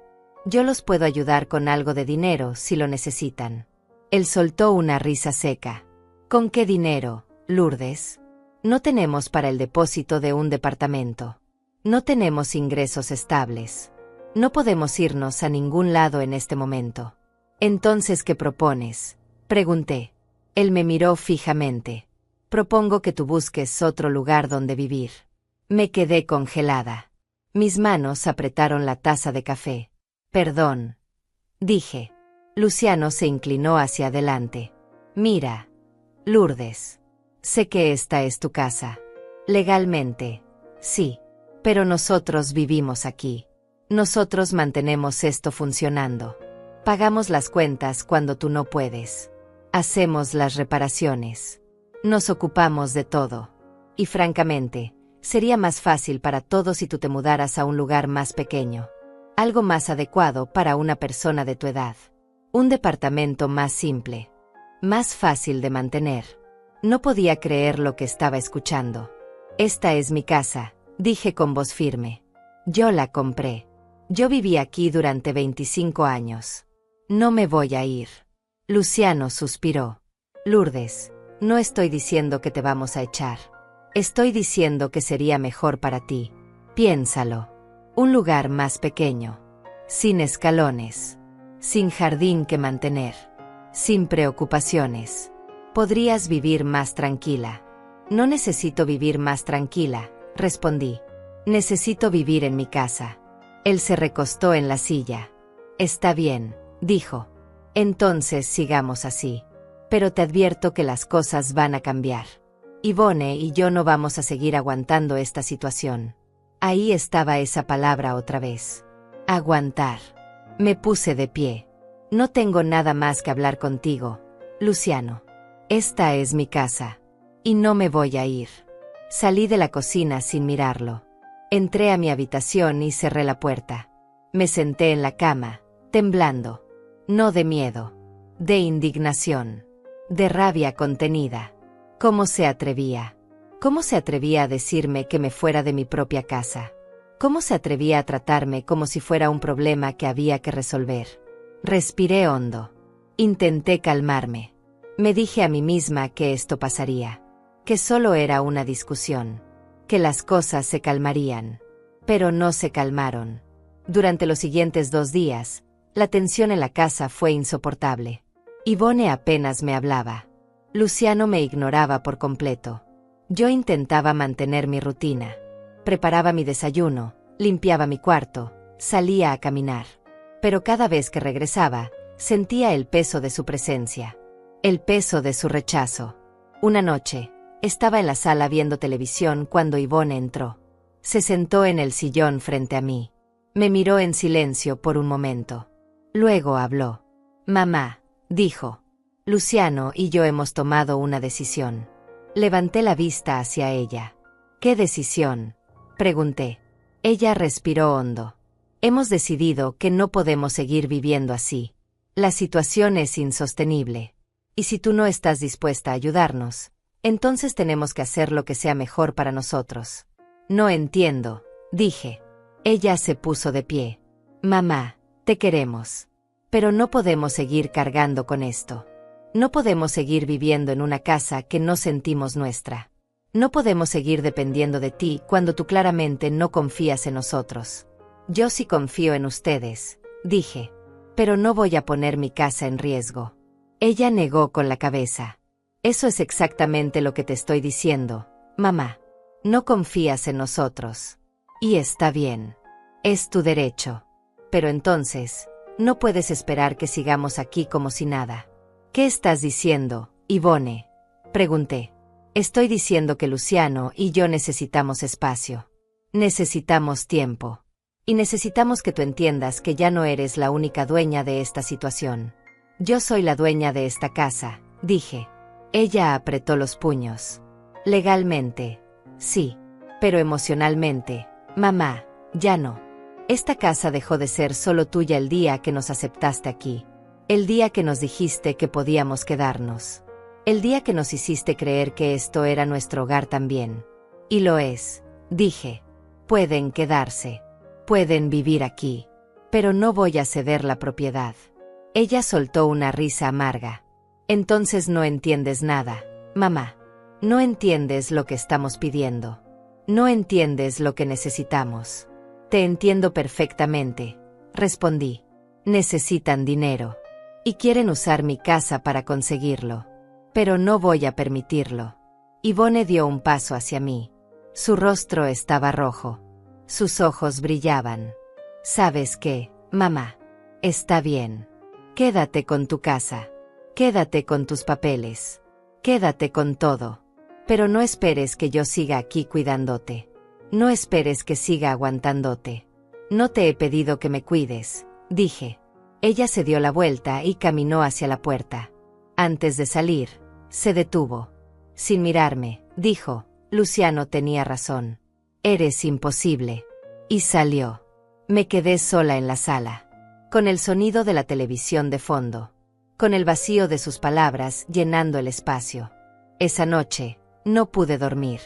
Yo los puedo ayudar con algo de dinero si lo necesitan. Él soltó una risa seca. ¿Con qué dinero, Lourdes? No tenemos para el depósito de un departamento. No tenemos ingresos estables. No podemos irnos a ningún lado en este momento. Entonces, ¿qué propones?, pregunté. Él me miró fijamente. Propongo que tú busques otro lugar donde vivir. Me quedé congelada. Mis manos apretaron la taza de café. Perdón, dije. Luciano se inclinó hacia adelante. Mira, Lourdes. Sé que esta es tu casa. Legalmente, sí. Pero nosotros vivimos aquí. Nosotros mantenemos esto funcionando. Pagamos las cuentas cuando tú no puedes. Hacemos las reparaciones. Nos ocupamos de todo. Y francamente, sería más fácil para todos si tú te mudaras a un lugar más pequeño. Algo más adecuado para una persona de tu edad. Un departamento más simple. Más fácil de mantener. No podía creer lo que estaba escuchando. Esta es mi casa, dije con voz firme. Yo la compré. Yo viví aquí durante 25 años. No me voy a ir. Luciano suspiró. Lourdes, no estoy diciendo que te vamos a echar. Estoy diciendo que sería mejor para ti. Piénsalo. Un lugar más pequeño. Sin escalones. Sin jardín que mantener. Sin preocupaciones. Podrías vivir más tranquila. No necesito vivir más tranquila, respondí. Necesito vivir en mi casa. Él se recostó en la silla. Está bien, dijo. Entonces sigamos así. Pero te advierto que las cosas van a cambiar. Yvonne y yo no vamos a seguir aguantando esta situación. Ahí estaba esa palabra otra vez. Aguantar. Me puse de pie. No tengo nada más que hablar contigo, Luciano. Esta es mi casa. Y no me voy a ir. Salí de la cocina sin mirarlo. Entré a mi habitación y cerré la puerta. Me senté en la cama, temblando. No de miedo. De indignación. De rabia contenida. ¿Cómo se atrevía? ¿Cómo se atrevía a decirme que me fuera de mi propia casa? ¿Cómo se atrevía a tratarme como si fuera un problema que había que resolver? Respiré hondo. Intenté calmarme. Me dije a mí misma que esto pasaría. Que solo era una discusión. Que las cosas se calmarían. Pero no se calmaron. Durante los siguientes 2 días, la tensión en la casa fue insoportable. Yvonne apenas me hablaba. Luciano me ignoraba por completo. Yo intentaba mantener mi rutina. Preparaba mi desayuno, limpiaba mi cuarto, salía a caminar. Pero cada vez que regresaba, sentía el peso de su presencia. El peso de su rechazo. Una noche, estaba en la sala viendo televisión cuando Yvonne entró. Se sentó en el sillón frente a mí. Me miró en silencio por un momento. Luego habló. Mamá, dijo. Luciano y yo hemos tomado una decisión. Levanté la vista hacia ella. ¿Qué decisión?, pregunté. Ella respiró hondo. Hemos decidido que no podemos seguir viviendo así. La situación es insostenible. Y si tú no estás dispuesta a ayudarnos, entonces tenemos que hacer lo que sea mejor para nosotros. No entiendo, dije. Ella se puso de pie. Mamá, te queremos. Pero no podemos seguir cargando con esto. No podemos seguir viviendo en una casa que no sentimos nuestra. No podemos seguir dependiendo de ti cuando tú claramente no confías en nosotros. Yo sí confío en ustedes, dije. Pero no voy a poner mi casa en riesgo. Ella negó con la cabeza. Eso es exactamente lo que te estoy diciendo, mamá. No confías en nosotros. Y está bien. Es tu derecho. Pero entonces, no puedes esperar que sigamos aquí como si nada. ¿Qué estás diciendo, Ivone? Pregunté. Estoy diciendo que Luciano y yo necesitamos espacio. Necesitamos tiempo. Y necesitamos que tú entiendas que ya no eres la única dueña de esta situación. Yo soy la dueña de esta casa, dije. Ella apretó los puños. Legalmente, sí. Pero emocionalmente, mamá, ya no. Esta casa dejó de ser solo tuya el día que nos aceptaste aquí. El día que nos dijiste que podíamos quedarnos. El día que nos hiciste creer que esto era nuestro hogar también. Y lo es, dije. Pueden quedarse. Pueden vivir aquí. Pero no voy a ceder la propiedad. Ella soltó una risa amarga. Entonces no entiendes nada, mamá. No entiendes lo que estamos pidiendo. No entiendes lo que necesitamos. Te entiendo perfectamente, respondí. Necesitan dinero. Y quieren usar mi casa para conseguirlo. Pero no voy a permitirlo. Ivone dio un paso hacia mí. Su rostro estaba rojo. Sus ojos brillaban. ¿Sabes qué, mamá? Está bien. Quédate con tu casa. Quédate con tus papeles. Quédate con todo. Pero no esperes que yo siga aquí cuidándote. No esperes que siga aguantándote. No te he pedido que me cuides, dije. Ella se dio la vuelta y caminó hacia la puerta. Antes de salir, se detuvo. Sin mirarme, dijo, Luciano tenía razón. Eres imposible. Y salió. Me quedé sola en la sala. Con el sonido de la televisión de fondo. Con el vacío de sus palabras llenando el espacio. Esa noche, no pude dormir.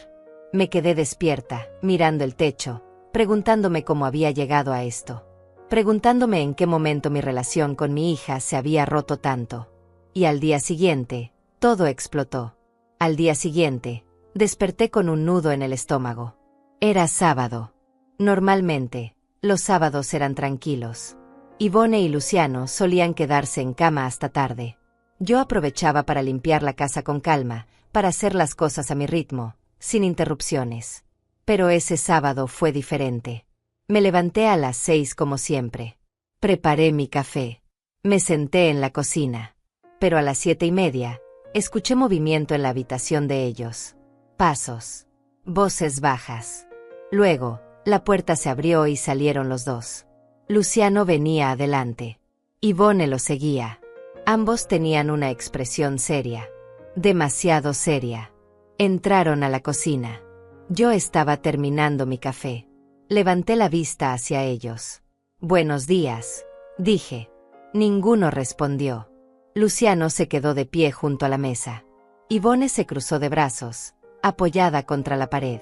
Me quedé despierta, mirando el techo, preguntándome cómo había llegado a esto. Preguntándome en qué momento mi relación con mi hija se había roto tanto. Y al día siguiente, todo explotó. Al día siguiente, desperté con un nudo en el estómago. Era sábado. Normalmente, los sábados eran tranquilos. Ivone y Luciano solían quedarse en cama hasta tarde. Yo aprovechaba para limpiar la casa con calma, para hacer las cosas a mi ritmo, sin interrupciones. Pero ese sábado fue diferente. Me levanté a las 6 como siempre. Preparé mi café. Me senté en la cocina. Pero a las 7:30, escuché movimiento en la habitación de ellos. Pasos. Voces bajas. Luego, la puerta se abrió y salieron los dos. Luciano venía adelante. Ivone lo seguía. Ambos tenían una expresión seria. Demasiado seria. Entraron a la cocina. Yo estaba terminando mi café. Levanté la vista hacia ellos. Buenos días, dije. Ninguno respondió. Luciano se quedó de pie junto a la mesa. Ivone se cruzó de brazos, apoyada contra la pared.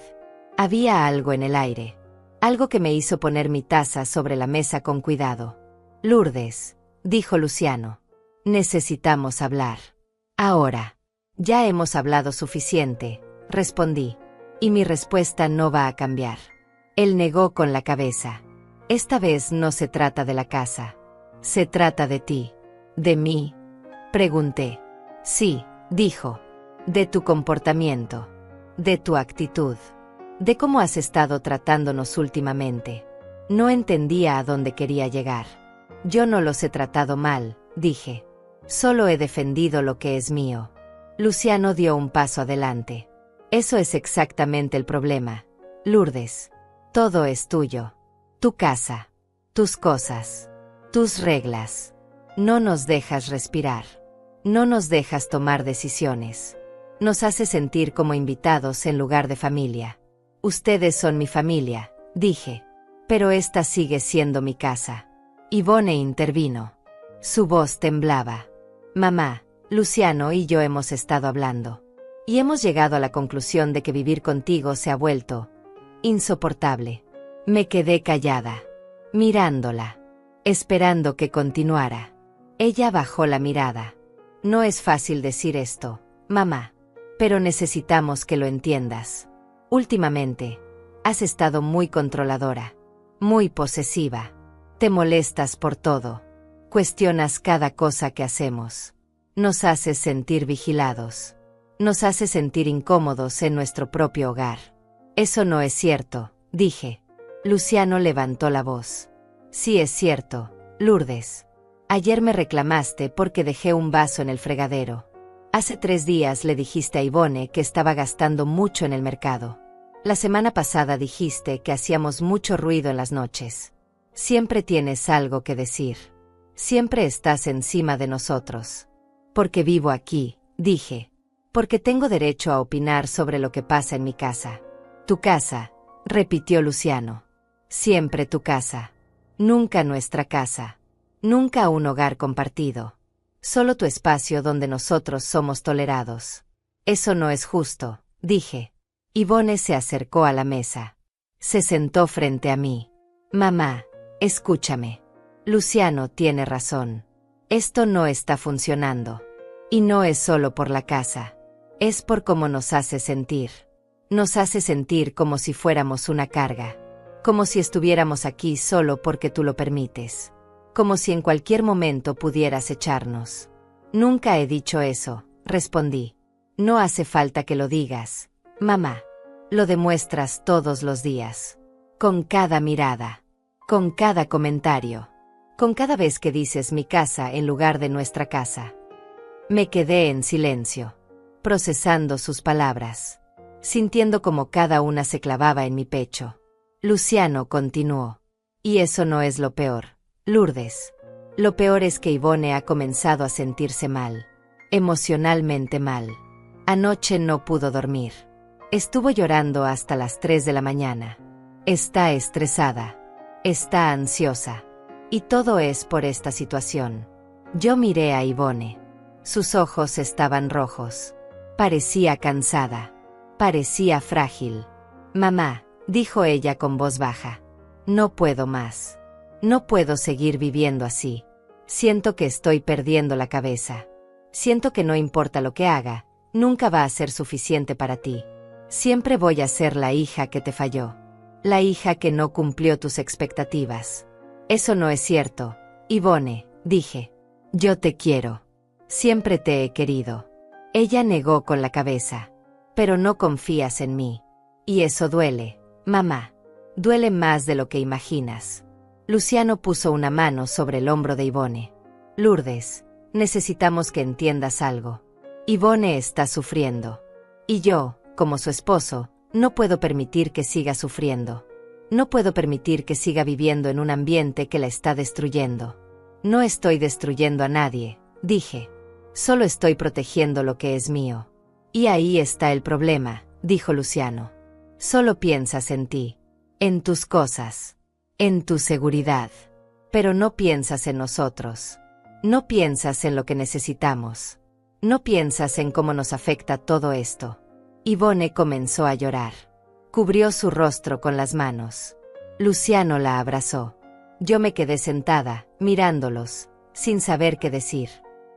Había algo en el aire. Algo que me hizo poner mi taza sobre la mesa con cuidado. Lourdes, dijo Luciano. Necesitamos hablar. Ahora. Ya hemos hablado suficiente, respondí. Y mi respuesta no va a cambiar. Él negó con la cabeza. Esta vez no se trata de la casa. Se trata de ti. ¿De mí? Pregunté. Sí, dijo. De tu comportamiento. De tu actitud. De cómo has estado tratándonos últimamente. No entendía a dónde quería llegar. Yo no los he tratado mal, dije. Solo he defendido lo que es mío. Luciano dio un paso adelante. Eso es exactamente el problema, Lourdes. Todo es tuyo. Tu casa. Tus cosas. Tus reglas. No nos dejas respirar. No nos dejas tomar decisiones. Nos haces sentir como invitados en lugar de familia. Ustedes son mi familia, dije. Pero esta sigue siendo mi casa. Ivone intervino. Su voz temblaba. Mamá, Luciano y yo hemos estado hablando. Y hemos llegado a la conclusión de que vivir contigo se ha vuelto insoportable. Me quedé callada, mirándola, esperando que continuara. Ella bajó la mirada. No es fácil decir esto, mamá. Pero necesitamos que lo entiendas. Últimamente, has estado muy controladora, muy posesiva. Te molestas por todo. Cuestionas cada cosa que hacemos. Nos haces sentir vigilados. Nos haces sentir incómodos en nuestro propio hogar. Eso no es cierto, dije. Luciano levantó la voz. Sí es cierto, Lourdes. Ayer me reclamaste porque dejé un vaso en el fregadero. Hace 3 días le dijiste a Ivone que estaba gastando mucho en el mercado. La semana pasada dijiste que hacíamos mucho ruido en las noches. Siempre tienes algo que decir. Siempre estás encima de nosotros. Porque vivo aquí, dije. Porque tengo derecho a opinar sobre lo que pasa en mi casa. Tu casa, repitió Luciano. Siempre tu casa. Nunca nuestra casa. Nunca un hogar compartido. Solo tu espacio donde nosotros somos tolerados. Eso no es justo, dije. Ivone se acercó a la mesa. Se sentó frente a mí. Mamá, escúchame. Luciano tiene razón. Esto no está funcionando. Y no es solo por la casa. Es por cómo nos hace sentir. Nos hace sentir como si fuéramos una carga. Como si estuviéramos aquí solo porque tú lo permites. Como si en cualquier momento pudieras echarnos. Nunca he dicho eso, respondí. No hace falta que lo digas, mamá. Lo demuestras todos los días. Con cada mirada. Con cada comentario. Con cada vez que dices mi casa en lugar de nuestra casa. Me quedé en silencio, procesando sus palabras, sintiendo como cada una se clavaba en mi pecho. Luciano continuó. Y eso no es lo peor, Lourdes. Lo peor es que Ivone ha comenzado a sentirse mal. Emocionalmente mal. Anoche no pudo dormir. Estuvo llorando hasta las 3 de la mañana. Está estresada. Está ansiosa. Y todo es por esta situación. Yo miré a Ivone. Sus ojos estaban rojos. Parecía cansada. Parecía frágil. Mamá, dijo ella con voz baja. No puedo más. No puedo seguir viviendo así. Siento que estoy perdiendo la cabeza. Siento que no importa lo que haga, nunca va a ser suficiente para ti. Siempre voy a ser la hija que te falló. La hija que no cumplió tus expectativas. Eso no es cierto, Ivone, dije. Yo te quiero. Siempre te he querido. Ella negó con la cabeza. Pero no confías en mí. Y eso duele, mamá. Duele más de lo que imaginas. Luciano puso una mano sobre el hombro de Ivone. Lourdes, necesitamos que entiendas algo. Ivone está sufriendo. Y yo, como su esposo, no puedo permitir que siga sufriendo. No puedo permitir que siga viviendo en un ambiente que la está destruyendo. No estoy destruyendo a nadie, dije. Solo estoy protegiendo lo que es mío. Y ahí está el problema, dijo Luciano. Solo piensas en ti, en tus cosas, en tu seguridad. Pero no piensas en nosotros. No piensas en lo que necesitamos. No piensas en cómo nos afecta todo esto. Ivone comenzó a llorar. Cubrió su rostro con las manos. Luciano la abrazó. Yo me quedé sentada, mirándolos, sin saber qué decir.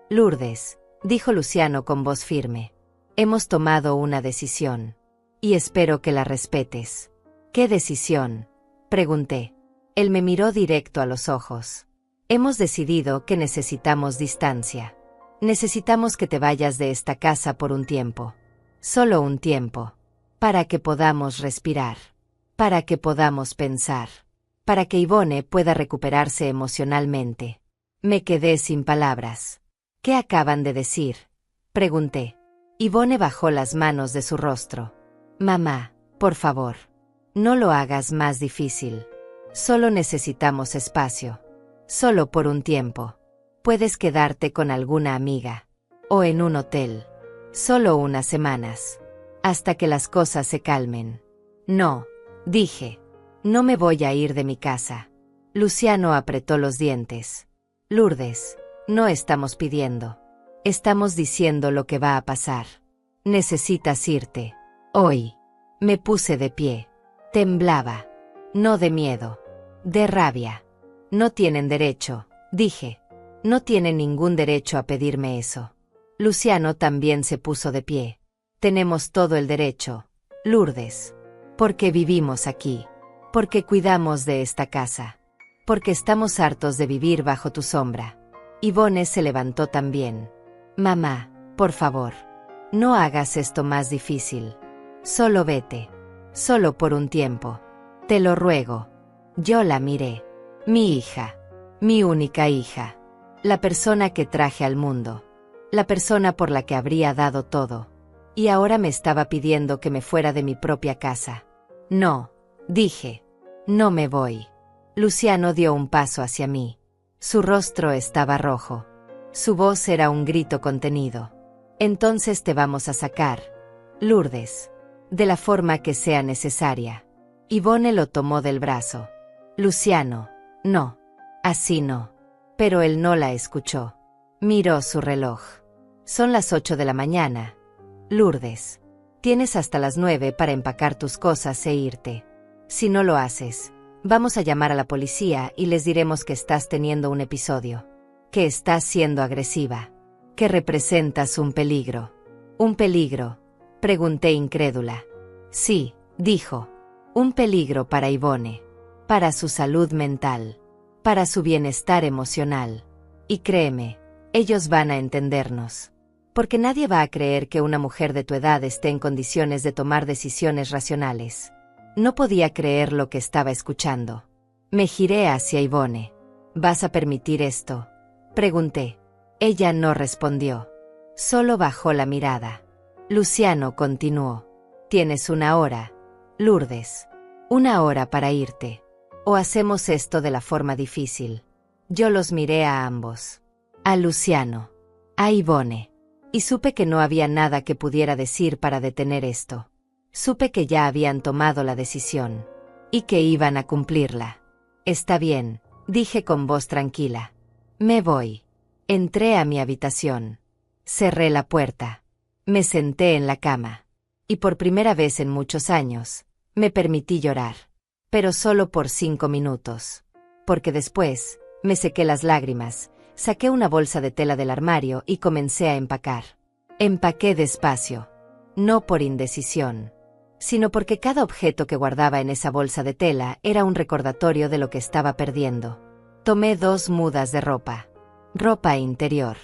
Lourdes, dijo Luciano con voz firme. Hemos tomado una decisión. Y espero que la respetes. ¿Qué decisión?, pregunté. Él me miró directo a los ojos. Hemos decidido que necesitamos distancia. Necesitamos que te vayas de esta casa por un tiempo. Solo un tiempo. Para que podamos respirar. Para que podamos pensar. Para que Ivone pueda recuperarse emocionalmente. Me quedé sin palabras. ¿Qué acaban de decir?, pregunté. Ivone bajó las manos de su rostro. Mamá, por favor. No lo hagas más difícil. Solo necesitamos espacio. Solo por un tiempo. Puedes quedarte con alguna amiga. O en un hotel. Solo unas semanas. Hasta que las cosas se calmen. No, dije. No me voy a ir de mi casa. Luciano apretó los dientes. Lourdes, no estamos pidiendo. Estamos diciendo lo que va a pasar. Necesitas irte. Hoy. Me puse de pie. Temblaba. No de miedo. De rabia. No tienen derecho, dije. No tienen ningún derecho a pedirme eso. Luciano también se puso de pie. Tenemos todo el derecho, Lourdes. Porque vivimos aquí. Porque cuidamos de esta casa. Porque estamos hartos de vivir bajo tu sombra. Ivone se levantó también. Mamá, por favor. No hagas esto más difícil. Solo vete. Solo por un tiempo. Te lo ruego. Yo la miré. Mi hija. Mi única hija. La persona que traje al mundo. La persona por la que habría dado todo. Y ahora me estaba pidiendo que me fuera de mi propia casa. No, dije. No me voy. Luciano dio un paso hacia mí. Su rostro estaba rojo. Su voz era un grito contenido. Entonces te vamos a sacar, Lourdes. De la forma que sea necesaria. Yvonne lo tomó del brazo. Luciano, no. Así no. Pero él no la escuchó. Miró su reloj. Son las 8 de la mañana. Lourdes. Tienes hasta las 9 para empacar tus cosas e irte. Si no lo haces, vamos a llamar a la policía y les diremos que estás teniendo un episodio. Que estás siendo agresiva. Que representas un peligro. ¿Un peligro? Pregunté incrédula. Sí, dijo. Un peligro para Yvonne. Para su salud mental. Para su bienestar emocional. Y créeme, ellos van a entendernos. Porque nadie va a creer que una mujer de tu edad esté en condiciones de tomar decisiones racionales. No podía creer lo que estaba escuchando. Me giré hacia Yvonne. ¿Vas a permitir esto? Pregunté. Ella no respondió. Solo bajó la mirada. Luciano continuó. Tienes una hora, Lourdes. Una hora para irte. O hacemos esto de la forma difícil. Yo los miré a ambos. A Luciano. A Yvonne. Y supe que no había nada que pudiera decir para detener esto. Supe que ya habían tomado la decisión. Y que iban a cumplirla. Está bien, dije con voz tranquila. Me voy. Entré a mi habitación. Cerré la puerta. Me senté en la cama. Y por primera vez en muchos años, me permití llorar. Pero solo por 5 minutos. Porque después, me sequé las lágrimas, saqué una bolsa de tela del armario y comencé a empacar. Empaqué despacio. No por indecisión, sino porque cada objeto que guardaba en esa bolsa de tela era un recordatorio de lo que estaba perdiendo. Tomé 2 mudas de ropa. Ropa interior.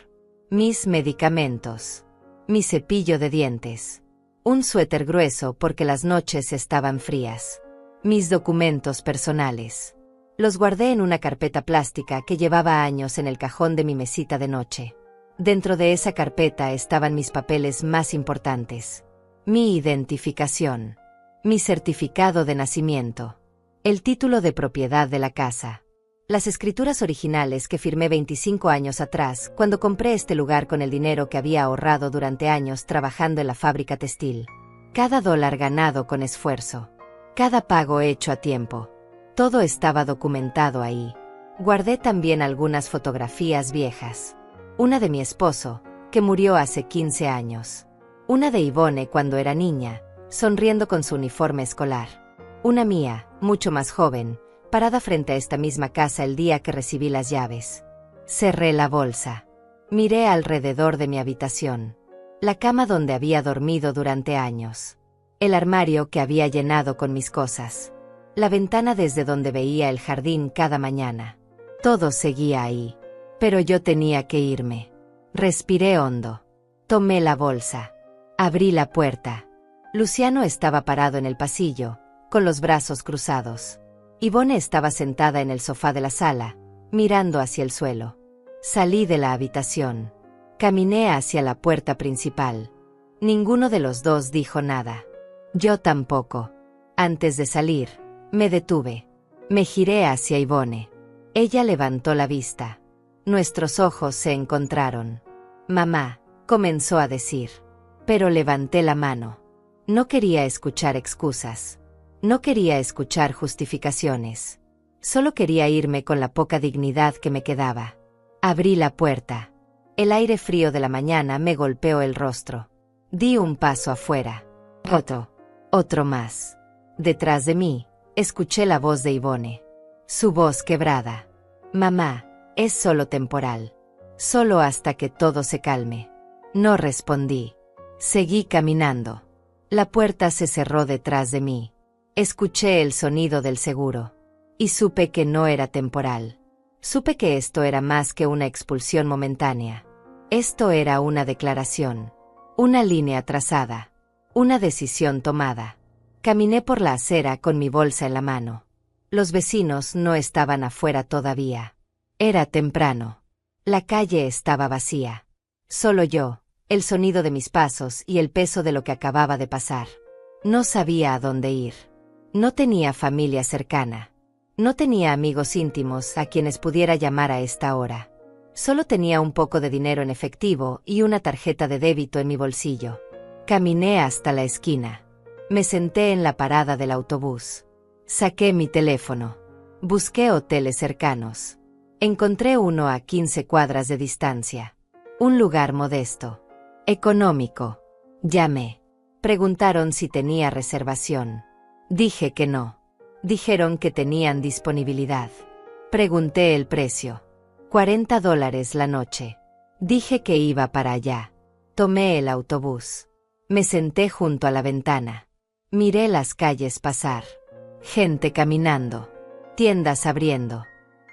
Mis medicamentos. Mi cepillo de dientes. Un suéter grueso porque las noches estaban frías. Mis documentos personales. Los guardé en una carpeta plástica que llevaba años en el cajón de mi mesita de noche. Dentro de esa carpeta estaban mis papeles más importantes. Mi identificación. Mi certificado de nacimiento. El título de propiedad de la casa. Las escrituras originales que firmé 25 años atrás, cuando compré este lugar con el dinero que había ahorrado durante años trabajando en la fábrica textil. Cada dólar ganado con esfuerzo. Cada pago hecho a tiempo. Todo estaba documentado ahí. Guardé también algunas fotografías viejas. Una de mi esposo, que murió hace 15 años. Una de Yvonne cuando era niña, sonriendo con su uniforme escolar. Una mía, mucho más joven, parada frente a esta misma casa el día que recibí las llaves. Cerré la bolsa. Miré alrededor de mi habitación. La cama donde había dormido durante años. El armario que había llenado con mis cosas. La ventana desde donde veía el jardín cada mañana. Todo seguía ahí. Pero yo tenía que irme. Respiré hondo. Tomé la bolsa. Abrí la puerta. Luciano estaba parado en el pasillo, con los brazos cruzados. Yvonne estaba sentada en el sofá de la sala, mirando hacia el suelo. Salí de la habitación. Caminé hacia la puerta principal. Ninguno de los dos dijo nada. Yo tampoco. Antes de salir, me detuve. Me giré hacia Yvonne. Ella levantó la vista. Nuestros ojos se encontraron. Mamá, comenzó a decir. Pero levanté la mano. No quería escuchar excusas. No quería escuchar justificaciones. Solo quería irme con la poca dignidad que me quedaba. Abrí la puerta. El aire frío de la mañana me golpeó el rostro. Di un paso afuera. Otro más. Detrás de mí, escuché la voz de Yvonne. Su voz quebrada. Mamá, es solo temporal. Solo hasta que todo se calme. No respondí. Seguí caminando. La puerta se cerró detrás de mí. Escuché el sonido del seguro. Y supe que no era temporal. Supe que esto era más que una expulsión momentánea. Esto era una declaración, una línea trazada, una decisión tomada. Caminé por la acera con mi bolsa en la mano. Los vecinos no estaban afuera todavía. Era temprano. La calle estaba vacía. Solo yo, el sonido de mis pasos y el peso de lo que acababa de pasar. No sabía a dónde ir. No tenía familia cercana. No tenía amigos íntimos a quienes pudiera llamar a esta hora. Solo tenía un poco de dinero en efectivo y una tarjeta de débito en mi bolsillo. Caminé hasta la esquina. Me senté en la parada del autobús. Saqué mi teléfono. Busqué hoteles cercanos. Encontré uno a 15 cuadras de distancia. Un lugar modesto. Económico. Llamé. Preguntaron si tenía reservación. Dije que no. Dijeron que tenían disponibilidad. Pregunté el precio. $40 la noche. Dije que iba para allá. Tomé el autobús. Me senté junto a la ventana. Miré las calles pasar. Gente caminando. Tiendas abriendo.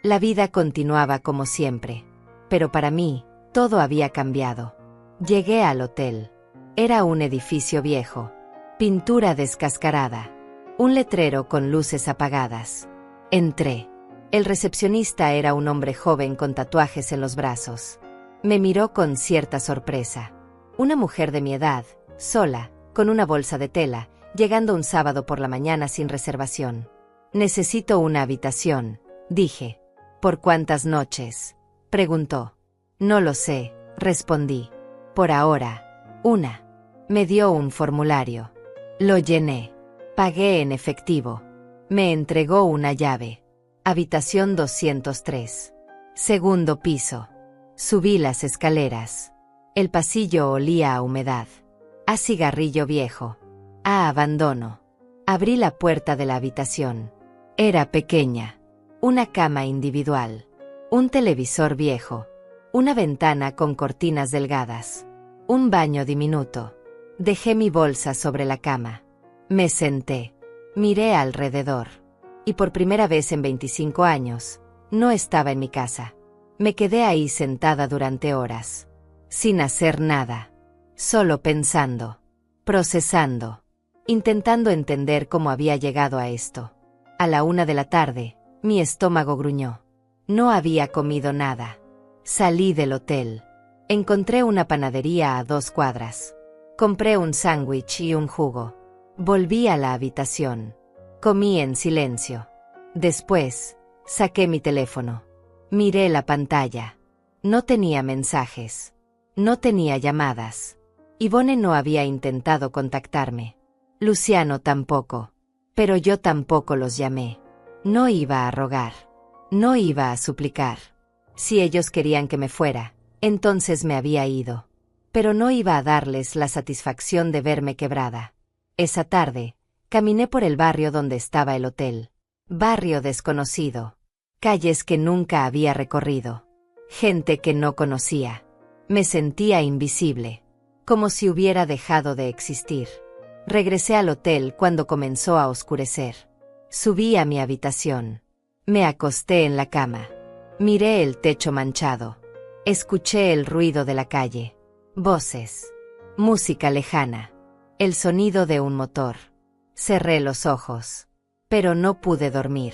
La vida continuaba como siempre. Pero para mí, todo había cambiado. Llegué al hotel. Era un edificio viejo. Pintura descascarada. Un letrero con luces apagadas. Entré. El recepcionista era un hombre joven con tatuajes en los brazos. Me miró con cierta sorpresa. Una mujer de mi edad, sola, con una bolsa de tela, llegando un sábado por la mañana sin reservación. Necesito una habitación, dije. ¿Por cuántas noches?, preguntó. No lo sé, respondí. Por ahora, una. Me dio un formulario. Lo llené. Pagué en efectivo. Me entregó una llave. Habitación 203. Segundo piso. Subí las escaleras. El pasillo olía a humedad, a cigarrillo viejo, a abandono. Abrí la puerta de la habitación. Era pequeña. Una cama individual. Un televisor viejo. Una ventana con cortinas delgadas. Un baño diminuto. Dejé mi bolsa sobre la cama. Me senté. Miré alrededor. Y por primera vez en 25 años, no estaba en mi casa. Me quedé ahí sentada durante horas. Sin hacer nada. Solo pensando. Procesando. Intentando entender cómo había llegado a esto. A la 1 de la tarde, mi estómago gruñó. No había comido nada. Salí del hotel. Encontré una panadería a 2 cuadras. Compré un sándwich y un jugo. Volví a la habitación. Comí en silencio. Después, saqué mi teléfono. Miré la pantalla. No tenía mensajes. No tenía llamadas. Yvonne no había intentado contactarme. Luciano tampoco. Pero yo tampoco los llamé. No iba a rogar. No iba a suplicar. Si ellos querían que me fuera, entonces me había ido. Pero no iba a darles la satisfacción de verme quebrada. Esa tarde, caminé por el barrio donde estaba el hotel. Barrio desconocido. Calles que nunca había recorrido. Gente que no conocía. Me sentía invisible. Como si hubiera dejado de existir. Regresé al hotel cuando comenzó a oscurecer. Subí a mi habitación. Me acosté en la cama. Miré el techo manchado. Escuché el ruido de la calle. Voces. Música lejana. El sonido de un motor. Cerré los ojos. Pero no pude dormir.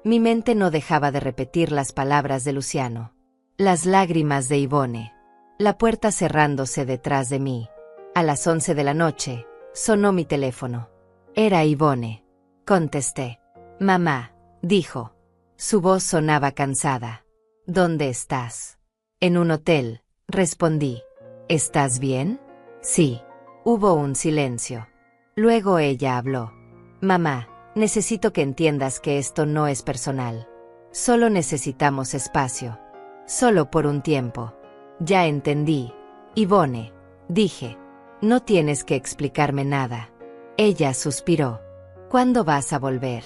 Mi mente no dejaba de repetir las palabras de Luciano. Las lágrimas de Yvonne. La puerta cerrándose detrás de mí. A las 11 de la noche, sonó mi teléfono. Era Yvonne. Contesté. Mamá, dijo. Su voz sonaba cansada. ¿Dónde estás? En un hotel, respondí. ¿Estás bien? Sí. Hubo un silencio. Luego ella habló. Mamá, necesito que entiendas que esto no es personal. Solo necesitamos espacio. Solo por un tiempo. Ya entendí. Yvonne, dije. No tienes que explicarme nada. Ella suspiró. ¿Cuándo vas a volver?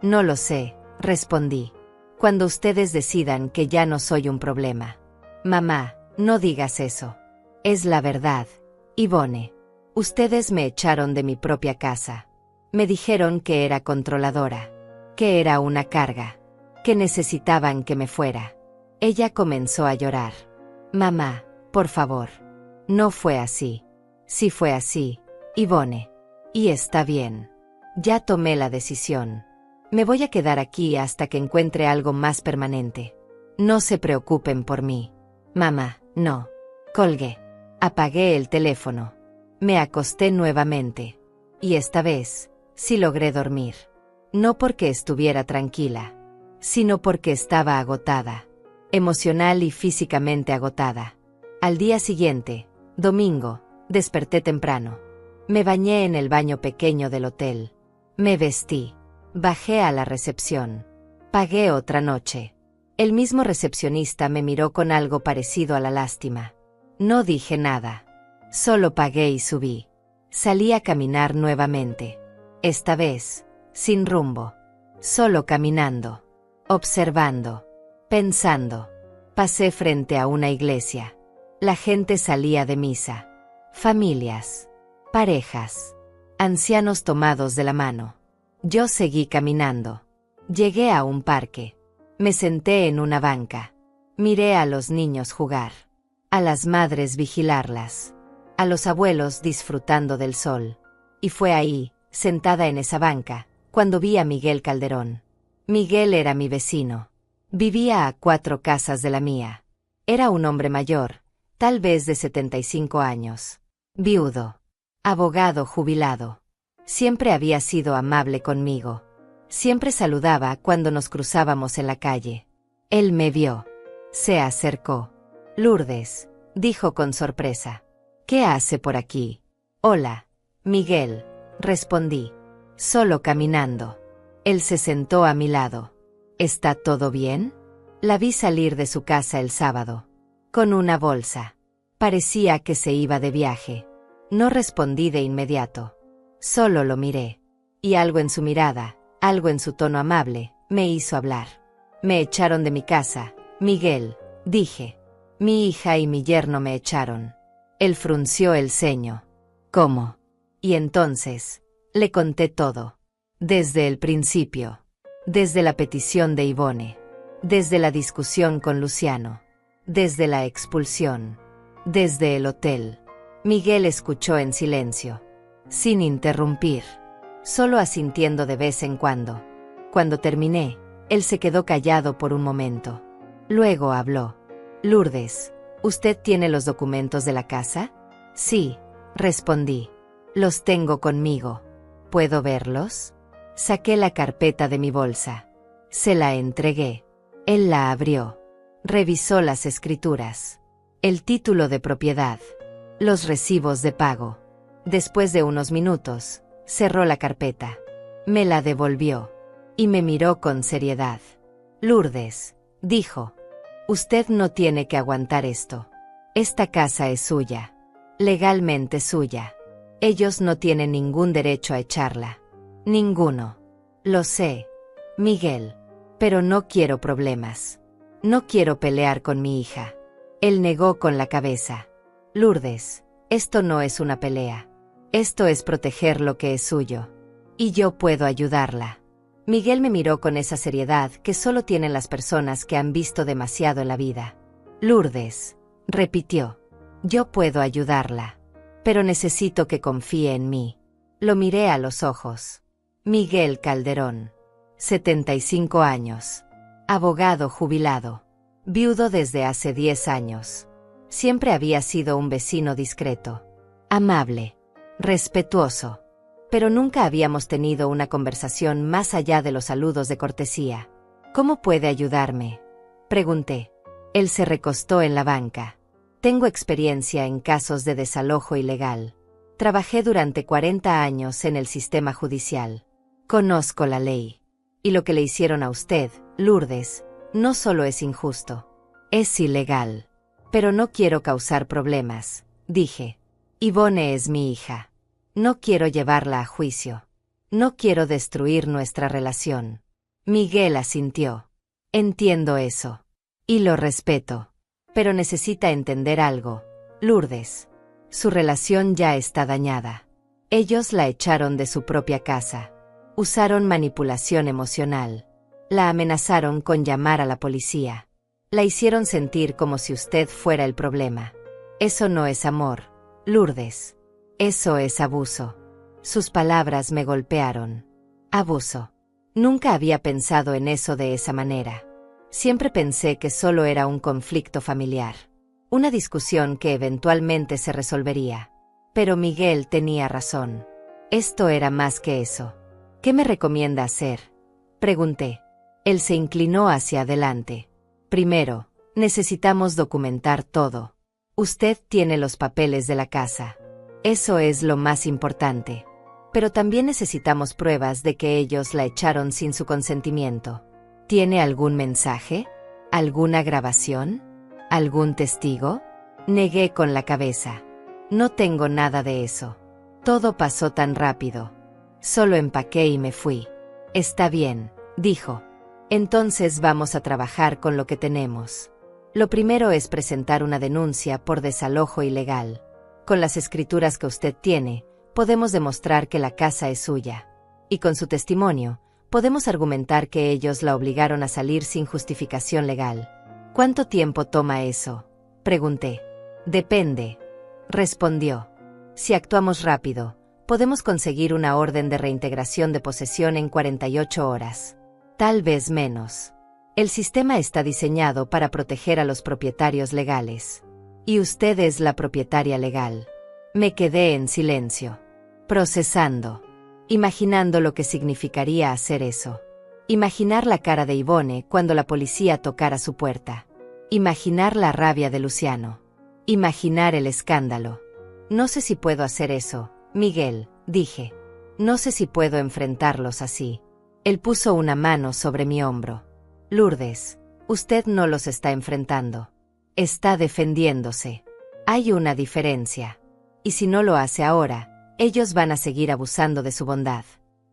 No lo sé, respondí. Cuando ustedes decidan que ya no soy un problema. Mamá, no digas eso. Es la verdad, Yvonne. Ustedes me echaron de mi propia casa. Me dijeron que era controladora, que era una carga, que necesitaban que me fuera. Ella comenzó a llorar. Mamá, Por favor. No fue así. Sí fue así, Yvonne. Y está bien. Ya tomé la decisión. Me voy a quedar aquí hasta que encuentre algo más permanente. No se preocupen por mí. Mamá, no. Colgué. Apagué el teléfono. Me acosté nuevamente. Y esta vez, sí logré dormir. No porque estuviera tranquila, sino porque estaba agotada. Emocional y físicamente agotada. Al día siguiente, domingo, desperté temprano. Me bañé en el baño pequeño del hotel. Me vestí. Bajé a la recepción. Pagué otra noche. El mismo recepcionista me miró con algo parecido a la lástima. No dije nada. Solo pagué y subí. Salí a caminar nuevamente. Esta vez, sin rumbo. Solo caminando. Observando. Pensando. Pasé frente a una iglesia. La gente salía de misa. Familias. Parejas. Ancianos tomados de la mano. Yo seguí caminando. Llegué a un parque. Me senté en una banca. Miré a los niños jugar. A las madres vigilarlas. A los abuelos disfrutando del sol. Y fue ahí, sentada en esa banca, cuando vi a Miguel Calderón. Miguel era mi vecino. Vivía a 4 casas de la mía. Era un hombre mayor, tal vez de 75 años. Viudo. Abogado jubilado. Siempre había sido amable conmigo. Siempre saludaba cuando nos cruzábamos en la calle. Él me vio. Se acercó. Lourdes, dijo con sorpresa. ¿Qué hace por aquí? Hola, Miguel, respondí. Solo caminando. Él se sentó a mi lado. ¿Está todo bien? La vi salir de su casa el sábado. Con una bolsa. Parecía que se iba de viaje. No respondí de inmediato. Solo lo miré. Y algo en su mirada, algo en su tono amable, me hizo hablar. Me echaron de mi casa, Miguel, dije. Mi hija y mi yerno me echaron. Él frunció el ceño. ¿Cómo? Y entonces, le conté todo. Desde el principio. Desde la petición de Yvonne. Desde la discusión con Luciano. Desde la expulsión. Desde el hotel. Miguel escuchó en silencio. Sin interrumpir. Solo asintiendo de vez en cuando. Cuando terminé, él se quedó callado por un momento. Luego habló. Lourdes, ¿usted tiene los documentos de la casa? Sí, respondí. Los tengo conmigo. ¿Puedo verlos? Saqué la carpeta de mi bolsa. Se la entregué. Él la abrió. Revisó las escrituras. El título de propiedad. Los recibos de pago. Después de unos minutos, cerró la carpeta. Me la devolvió. Y me miró con seriedad. Lourdes, dijo. Usted no tiene que aguantar esto. Esta casa es suya. Legalmente suya. Ellos no tienen ningún derecho a echarla. Ninguno. Lo sé, Miguel. Pero no quiero problemas. No quiero pelear con mi hija. Él negó con la cabeza. Lourdes, esto no es una pelea. Esto es proteger lo que es suyo. Y yo puedo ayudarla. Miguel me miró con esa seriedad que solo tienen las personas que han visto demasiado en la vida. Lourdes, repitió. Yo puedo ayudarla. Pero necesito que confíe en mí. Lo miré a los ojos. Miguel Calderón. 75 años. Abogado jubilado. Viudo desde hace 10 años. Siempre había sido un vecino discreto. Amable. Respetuoso. Pero nunca habíamos tenido una conversación más allá de los saludos de cortesía. ¿Cómo puede ayudarme? Pregunté. Él se recostó en la banca. Tengo experiencia en casos de desalojo ilegal. Trabajé durante 40 años en el sistema judicial. Conozco la ley. Y lo que le hicieron a usted, Lourdes, no solo es injusto. Es ilegal. Pero no quiero causar problemas, dije. Yvonne es mi hija. No quiero llevarla a juicio. No quiero destruir nuestra relación. Miguel asintió. Entiendo eso. Y lo respeto. Pero necesita entender algo, Lourdes. Su relación ya está dañada. Ellos la echaron de su propia casa. Usaron manipulación emocional. La amenazaron con llamar a la policía. La hicieron sentir como si usted fuera el problema. Eso no es amor, Lourdes. Eso es abuso. Sus palabras me golpearon. Abuso. Nunca había pensado en eso de esa manera. Siempre pensé que solo era un conflicto familiar. Una discusión que eventualmente se resolvería. Pero Miguel tenía razón. Esto era más que eso. ¿Qué me recomienda hacer?, pregunté. Él se inclinó hacia adelante. Primero, necesitamos documentar todo. Usted tiene los papeles de la casa. Eso es lo más importante. Pero también necesitamos pruebas de que ellos la echaron sin su consentimiento. ¿Tiene algún mensaje? ¿Alguna grabación? ¿Algún testigo? Negué con la cabeza. No tengo nada de eso. Todo pasó tan rápido. Solo empaqué y me fui. Está bien, dijo. Entonces vamos a trabajar con lo que tenemos. Lo primero es presentar una denuncia por desalojo ilegal. Con las escrituras que usted tiene, podemos demostrar que la casa es suya. Y con su testimonio, podemos argumentar que ellos la obligaron a salir sin justificación legal. ¿Cuánto tiempo toma eso?, pregunté. Depende, respondió. Si actuamos rápido, podemos conseguir una orden de reintegración de posesión en 48 horas. Tal vez menos. El sistema está diseñado para proteger a los propietarios legales. Y usted es la propietaria legal. Me quedé en silencio, procesando, imaginando lo que significaría hacer eso. Imaginar la cara de Ivone cuando la policía tocara su puerta. Imaginar la rabia de Luciano. Imaginar el escándalo. No sé si puedo hacer eso, Miguel, dije. No sé si puedo enfrentarlos así. Él puso una mano sobre mi hombro. Lourdes, usted no los está enfrentando. Está defendiéndose. Hay una diferencia. Y si no lo hace ahora, ellos van a seguir abusando de su bondad.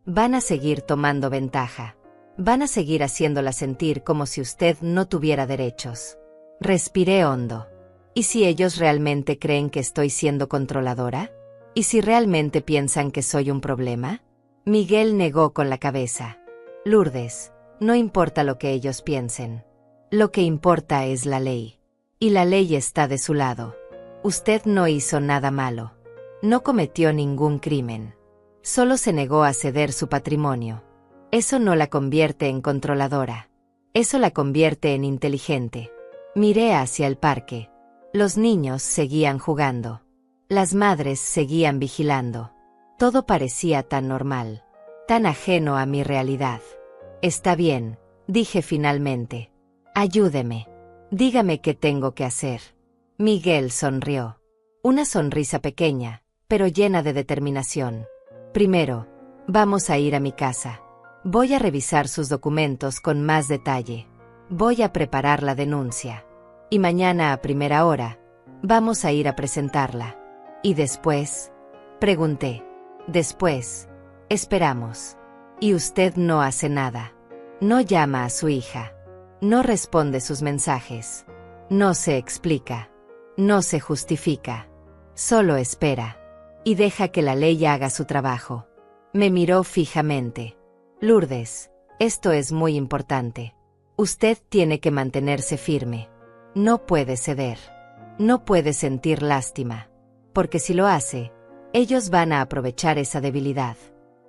Van a seguir tomando ventaja. Van a seguir haciéndola sentir como si usted no tuviera derechos. Respiré hondo. ¿Y si ellos realmente creen que estoy siendo controladora? ¿Y si realmente piensan que soy un problema? Miguel negó con la cabeza. Lourdes, no importa lo que ellos piensen. Lo que importa es la ley. Y la ley está de su lado. Usted no hizo nada malo. No cometió ningún crimen. Solo se negó a ceder su patrimonio. Eso no la convierte en controladora. Eso la convierte en inteligente. Miré hacia el parque. Los niños seguían jugando. Las madres seguían vigilando. Todo parecía tan normal. Tan ajeno a mi realidad. Está bien, dije finalmente. Ayúdeme. Dígame qué tengo que hacer. Miguel sonrió. Una sonrisa pequeña, pero llena de determinación. Primero, vamos a ir a mi casa. Voy a revisar sus documentos con más detalle. Voy a preparar la denuncia. Y mañana a primera hora, vamos a ir a presentarla. ¿Y después?, pregunté. Después, esperamos. Y usted no hace nada. No llama a su hija. No responde sus mensajes. No se explica. No se justifica. Solo espera. Y deja que la ley haga su trabajo. Me miró fijamente. Lourdes, esto es muy importante. Usted tiene que mantenerse firme. No puede ceder. No puede sentir lástima. Porque si lo hace, ellos van a aprovechar esa debilidad.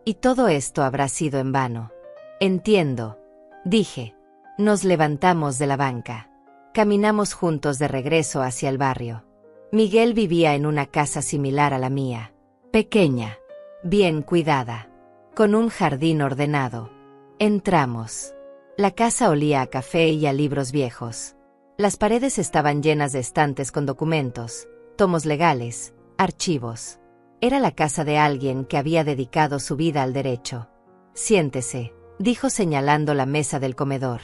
Y todo esto habrá sido en vano. Entiendo, dije. Nos levantamos de la banca. Caminamos juntos de regreso hacia el barrio. Miguel vivía en una casa similar a la mía. Pequeña, bien cuidada, con un jardín ordenado. Entramos. La casa olía a café y a libros viejos. Las paredes estaban llenas de estantes con documentos, tomos legales, archivos. Era la casa de alguien que había dedicado su vida al derecho. Siéntese, dijo señalando la mesa del comedor.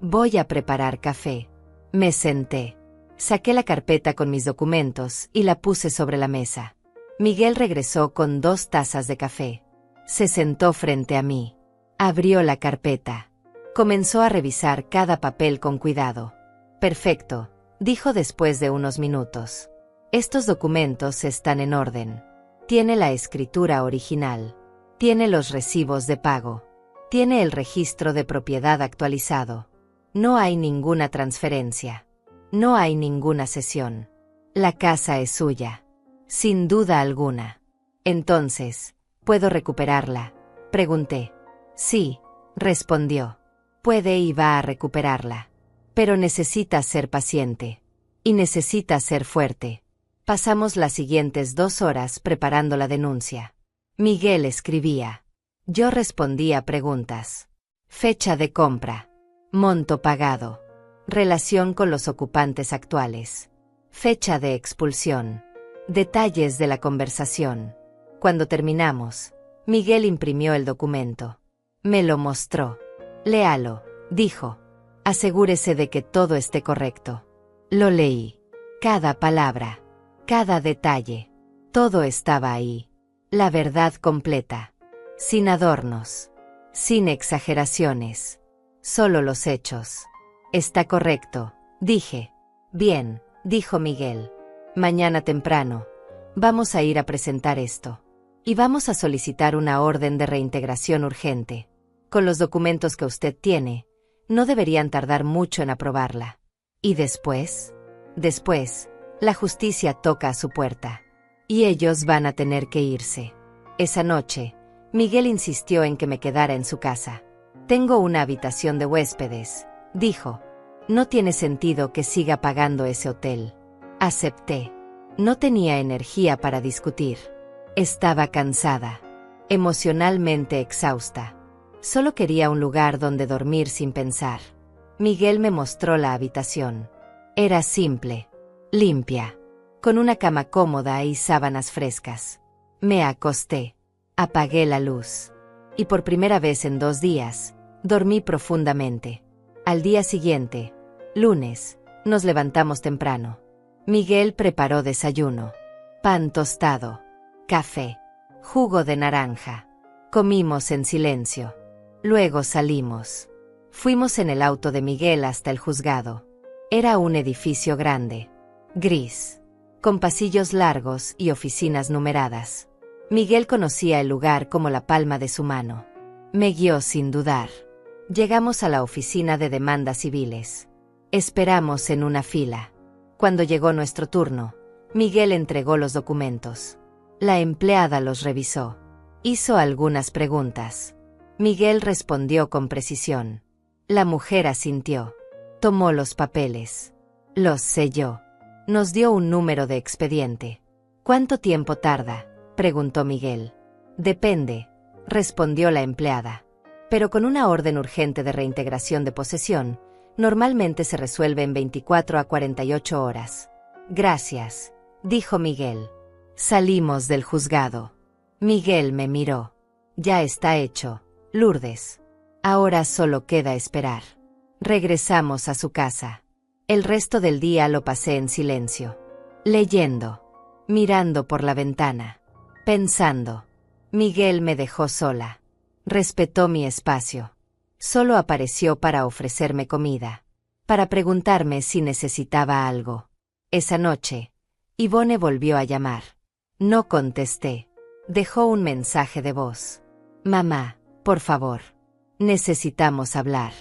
Voy a preparar café. Me senté. Saqué la carpeta con mis documentos y la puse sobre la mesa. Miguel regresó con 2 tazas de café. Se sentó frente a mí. Abrió la carpeta. Comenzó a revisar cada papel con cuidado. Perfecto, dijo después de unos minutos. Estos documentos están en orden. Tiene la escritura original. Tiene los recibos de pago. Tiene el registro de propiedad actualizado. No hay ninguna transferencia. No hay ninguna cesión. La casa es suya. Sin duda alguna. Entonces, ¿puedo recuperarla? Pregunté. Sí, respondió. Puede y va a recuperarla. Pero necesita ser paciente. Y necesita ser fuerte. Pasamos las siguientes 2 horas preparando la denuncia. Miguel escribía. Yo respondía preguntas. Fecha de compra. Monto pagado. Relación con los ocupantes actuales. Fecha de expulsión. Detalles de la conversación. Cuando terminamos, Miguel imprimió el documento. Me lo mostró. Léalo, dijo. Asegúrese de que todo esté correcto. Lo leí. Cada palabra. Cada detalle. Todo estaba ahí. La verdad completa. Sin adornos. Sin exageraciones. Solo los hechos. Está correcto, dije. Bien, dijo Miguel. Mañana temprano. Vamos a ir a presentar esto. Y vamos a solicitar una orden de reintegración urgente. Con los documentos que usted tiene, no deberían tardar mucho en aprobarla. ¿Y después? Después, la justicia toca a su puerta. Y ellos van a tener que irse. Esa noche, Miguel insistió en que me quedara en su casa. Tengo una habitación de huéspedes, dijo. No tiene sentido que siga pagando ese hotel. Acepté. No tenía energía para discutir. Estaba cansada. Emocionalmente exhausta. Solo quería un lugar donde dormir sin pensar. Miguel me mostró la habitación. Era simple, limpia, con una cama cómoda y sábanas frescas. Me acosté. Apagué la luz. Y por primera vez en 2 días, dormí profundamente. Al día siguiente, lunes, nos levantamos temprano. Miguel preparó desayuno. Pan tostado, café, jugo de naranja. Comimos en silencio. Luego salimos. Fuimos en el auto de Miguel hasta el juzgado. Era un edificio grande, gris, con pasillos largos y oficinas numeradas. Miguel conocía el lugar como la palma de su mano. Me guió sin dudar. Llegamos a la oficina de demandas civiles. Esperamos en una fila. Cuando llegó nuestro turno, Miguel entregó los documentos. La empleada los revisó. Hizo algunas preguntas. Miguel respondió con precisión. La mujer asintió. Tomó los papeles. Los selló. Nos dio un número de expediente. ¿Cuánto tiempo tarda?, preguntó Miguel. Depende, respondió la empleada. Pero con una orden urgente de reintegración de posesión, normalmente se resuelve en 24 a 48 horas. Gracias, dijo Miguel. Salimos del juzgado. Miguel me miró. Ya está hecho, Lourdes. Ahora solo queda esperar. Regresamos a su casa. El resto del día lo pasé en silencio. Leyendo. Mirando por la ventana. Pensando. Miguel me dejó sola. Respetó mi espacio. Solo apareció para ofrecerme comida. Para preguntarme si necesitaba algo. Esa noche, Ivone volvió a llamar. No contesté. Dejó un mensaje de voz. Mamá, por favor. Necesitamos hablar.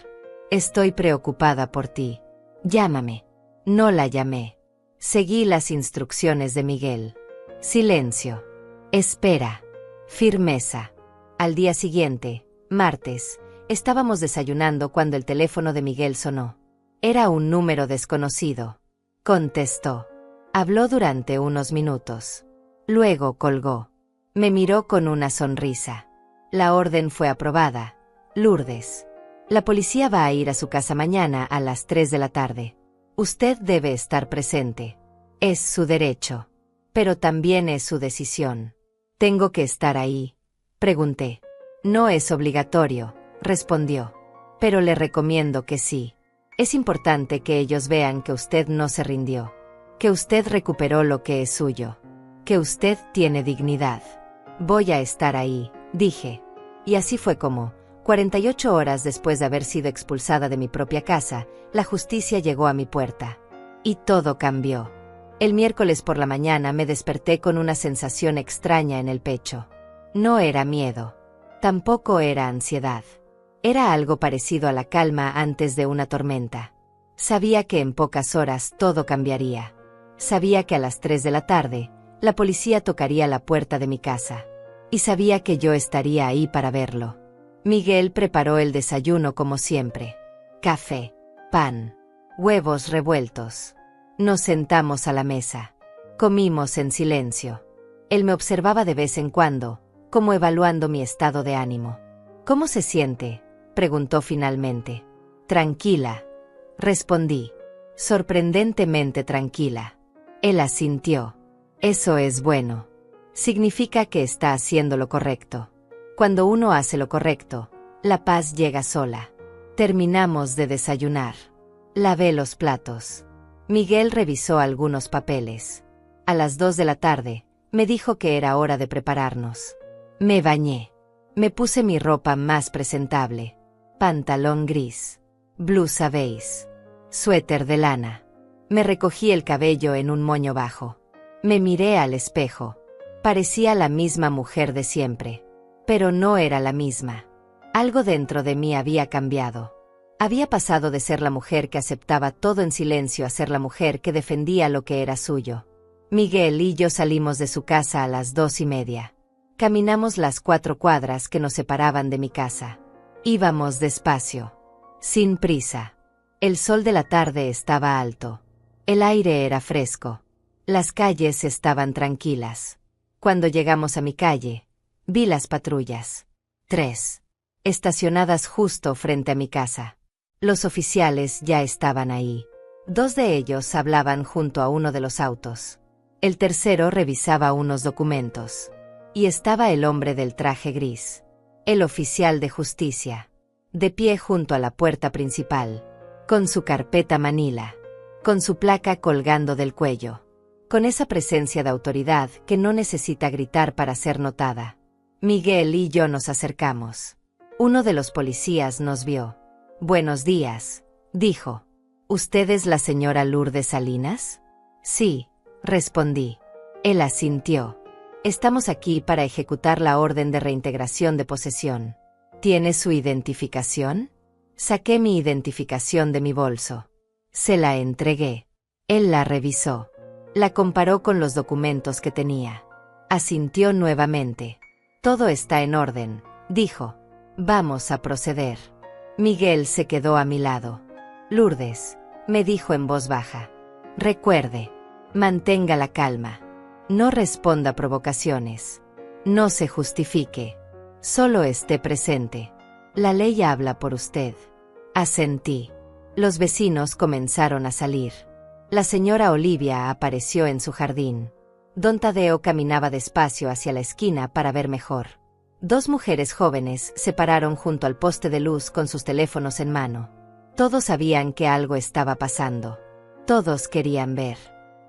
Estoy preocupada por ti. Llámame. No la llamé. Seguí las instrucciones de Miguel. Silencio. Espera. Firmeza. Al día siguiente, martes, estábamos desayunando cuando el teléfono de Miguel sonó. Era un número desconocido. Contestó. Habló durante unos minutos. Luego colgó. Me miró con una sonrisa. La orden fue aprobada. Lourdes. La policía va a ir a su casa mañana a las 3 de la tarde. Usted debe estar presente. Es su derecho. Pero también es su decisión. ¿Tengo que estar ahí?, pregunté. No es obligatorio, respondió. Pero le recomiendo que sí. Es importante que ellos vean que usted no se rindió. Que usted recuperó lo que es suyo. Que usted tiene dignidad. Voy a estar ahí, dije. Y así fue como, 48 horas después de haber sido expulsada de mi propia casa, la justicia llegó a mi puerta. Y todo cambió. El miércoles por la mañana me desperté con una sensación extraña en el pecho. No era miedo. Tampoco era ansiedad. Era algo parecido a la calma antes de una tormenta. Sabía que en pocas horas todo cambiaría. Sabía que a las 3 de la tarde, la policía tocaría la puerta de mi casa. Y sabía que yo estaría ahí para verlo. Miguel preparó el desayuno como siempre. Café, pan, huevos revueltos. Nos sentamos a la mesa. Comimos en silencio. Él me observaba de vez en cuando, como evaluando mi estado de ánimo. ¿Cómo se siente?, preguntó finalmente. Tranquila, respondí. Sorprendentemente tranquila. Él asintió. Eso es bueno. Significa que está haciendo lo correcto. Cuando uno hace lo correcto, la paz llega sola. Terminamos de desayunar. Lavé los platos. Miguel revisó algunos papeles. A las 2 de la tarde, me dijo que era hora de prepararnos. Me bañé. Me puse mi ropa más presentable. Pantalón gris. Blusa beige. Suéter de lana. Me recogí el cabello en un moño bajo. Me miré al espejo. Parecía la misma mujer de siempre. Pero no era la misma. Algo dentro de mí había cambiado. Había pasado de ser la mujer que aceptaba todo en silencio a ser la mujer que defendía lo que era suyo. Miguel y yo salimos de su casa a las 2:30. Caminamos las 4 cuadras que nos separaban de mi casa. Íbamos despacio. Sin prisa. El sol de la tarde estaba alto. El aire era fresco. Las calles estaban tranquilas. Cuando llegamos a mi calle, vi las patrullas. 3. Estacionadas justo frente a mi casa. Los oficiales ya estaban ahí. 2 de ellos hablaban junto a uno de los autos. El tercero revisaba unos documentos. Y estaba el hombre del traje gris. El oficial de justicia. De pie junto a la puerta principal. Con su carpeta manila. Con su placa colgando del cuello. Con esa presencia de autoridad que no necesita gritar para ser notada. Miguel y yo nos acercamos. Uno de los policías nos vio. Buenos días, dijo. ¿Usted es la señora Lourdes Salinas? Sí, respondí. Él asintió. Estamos aquí para ejecutar la orden de reintegración de posesión. ¿Tiene su identificación? Saqué mi identificación de mi bolso. Se la entregué. Él la revisó. La comparó con los documentos que tenía. Asintió nuevamente. Todo está en orden, dijo. Vamos a proceder. Miguel se quedó a mi lado. Lourdes, me dijo en voz baja. Recuerde, mantenga la calma. No responda provocaciones. No se justifique. Solo esté presente. La ley habla por usted. Asentí. Los vecinos comenzaron a salir. La señora Olivia apareció en su jardín. Don Tadeo caminaba despacio hacia la esquina para ver mejor. 2 mujeres jóvenes se pararon junto al poste de luz con sus teléfonos en mano. Todos sabían que algo estaba pasando. Todos querían ver.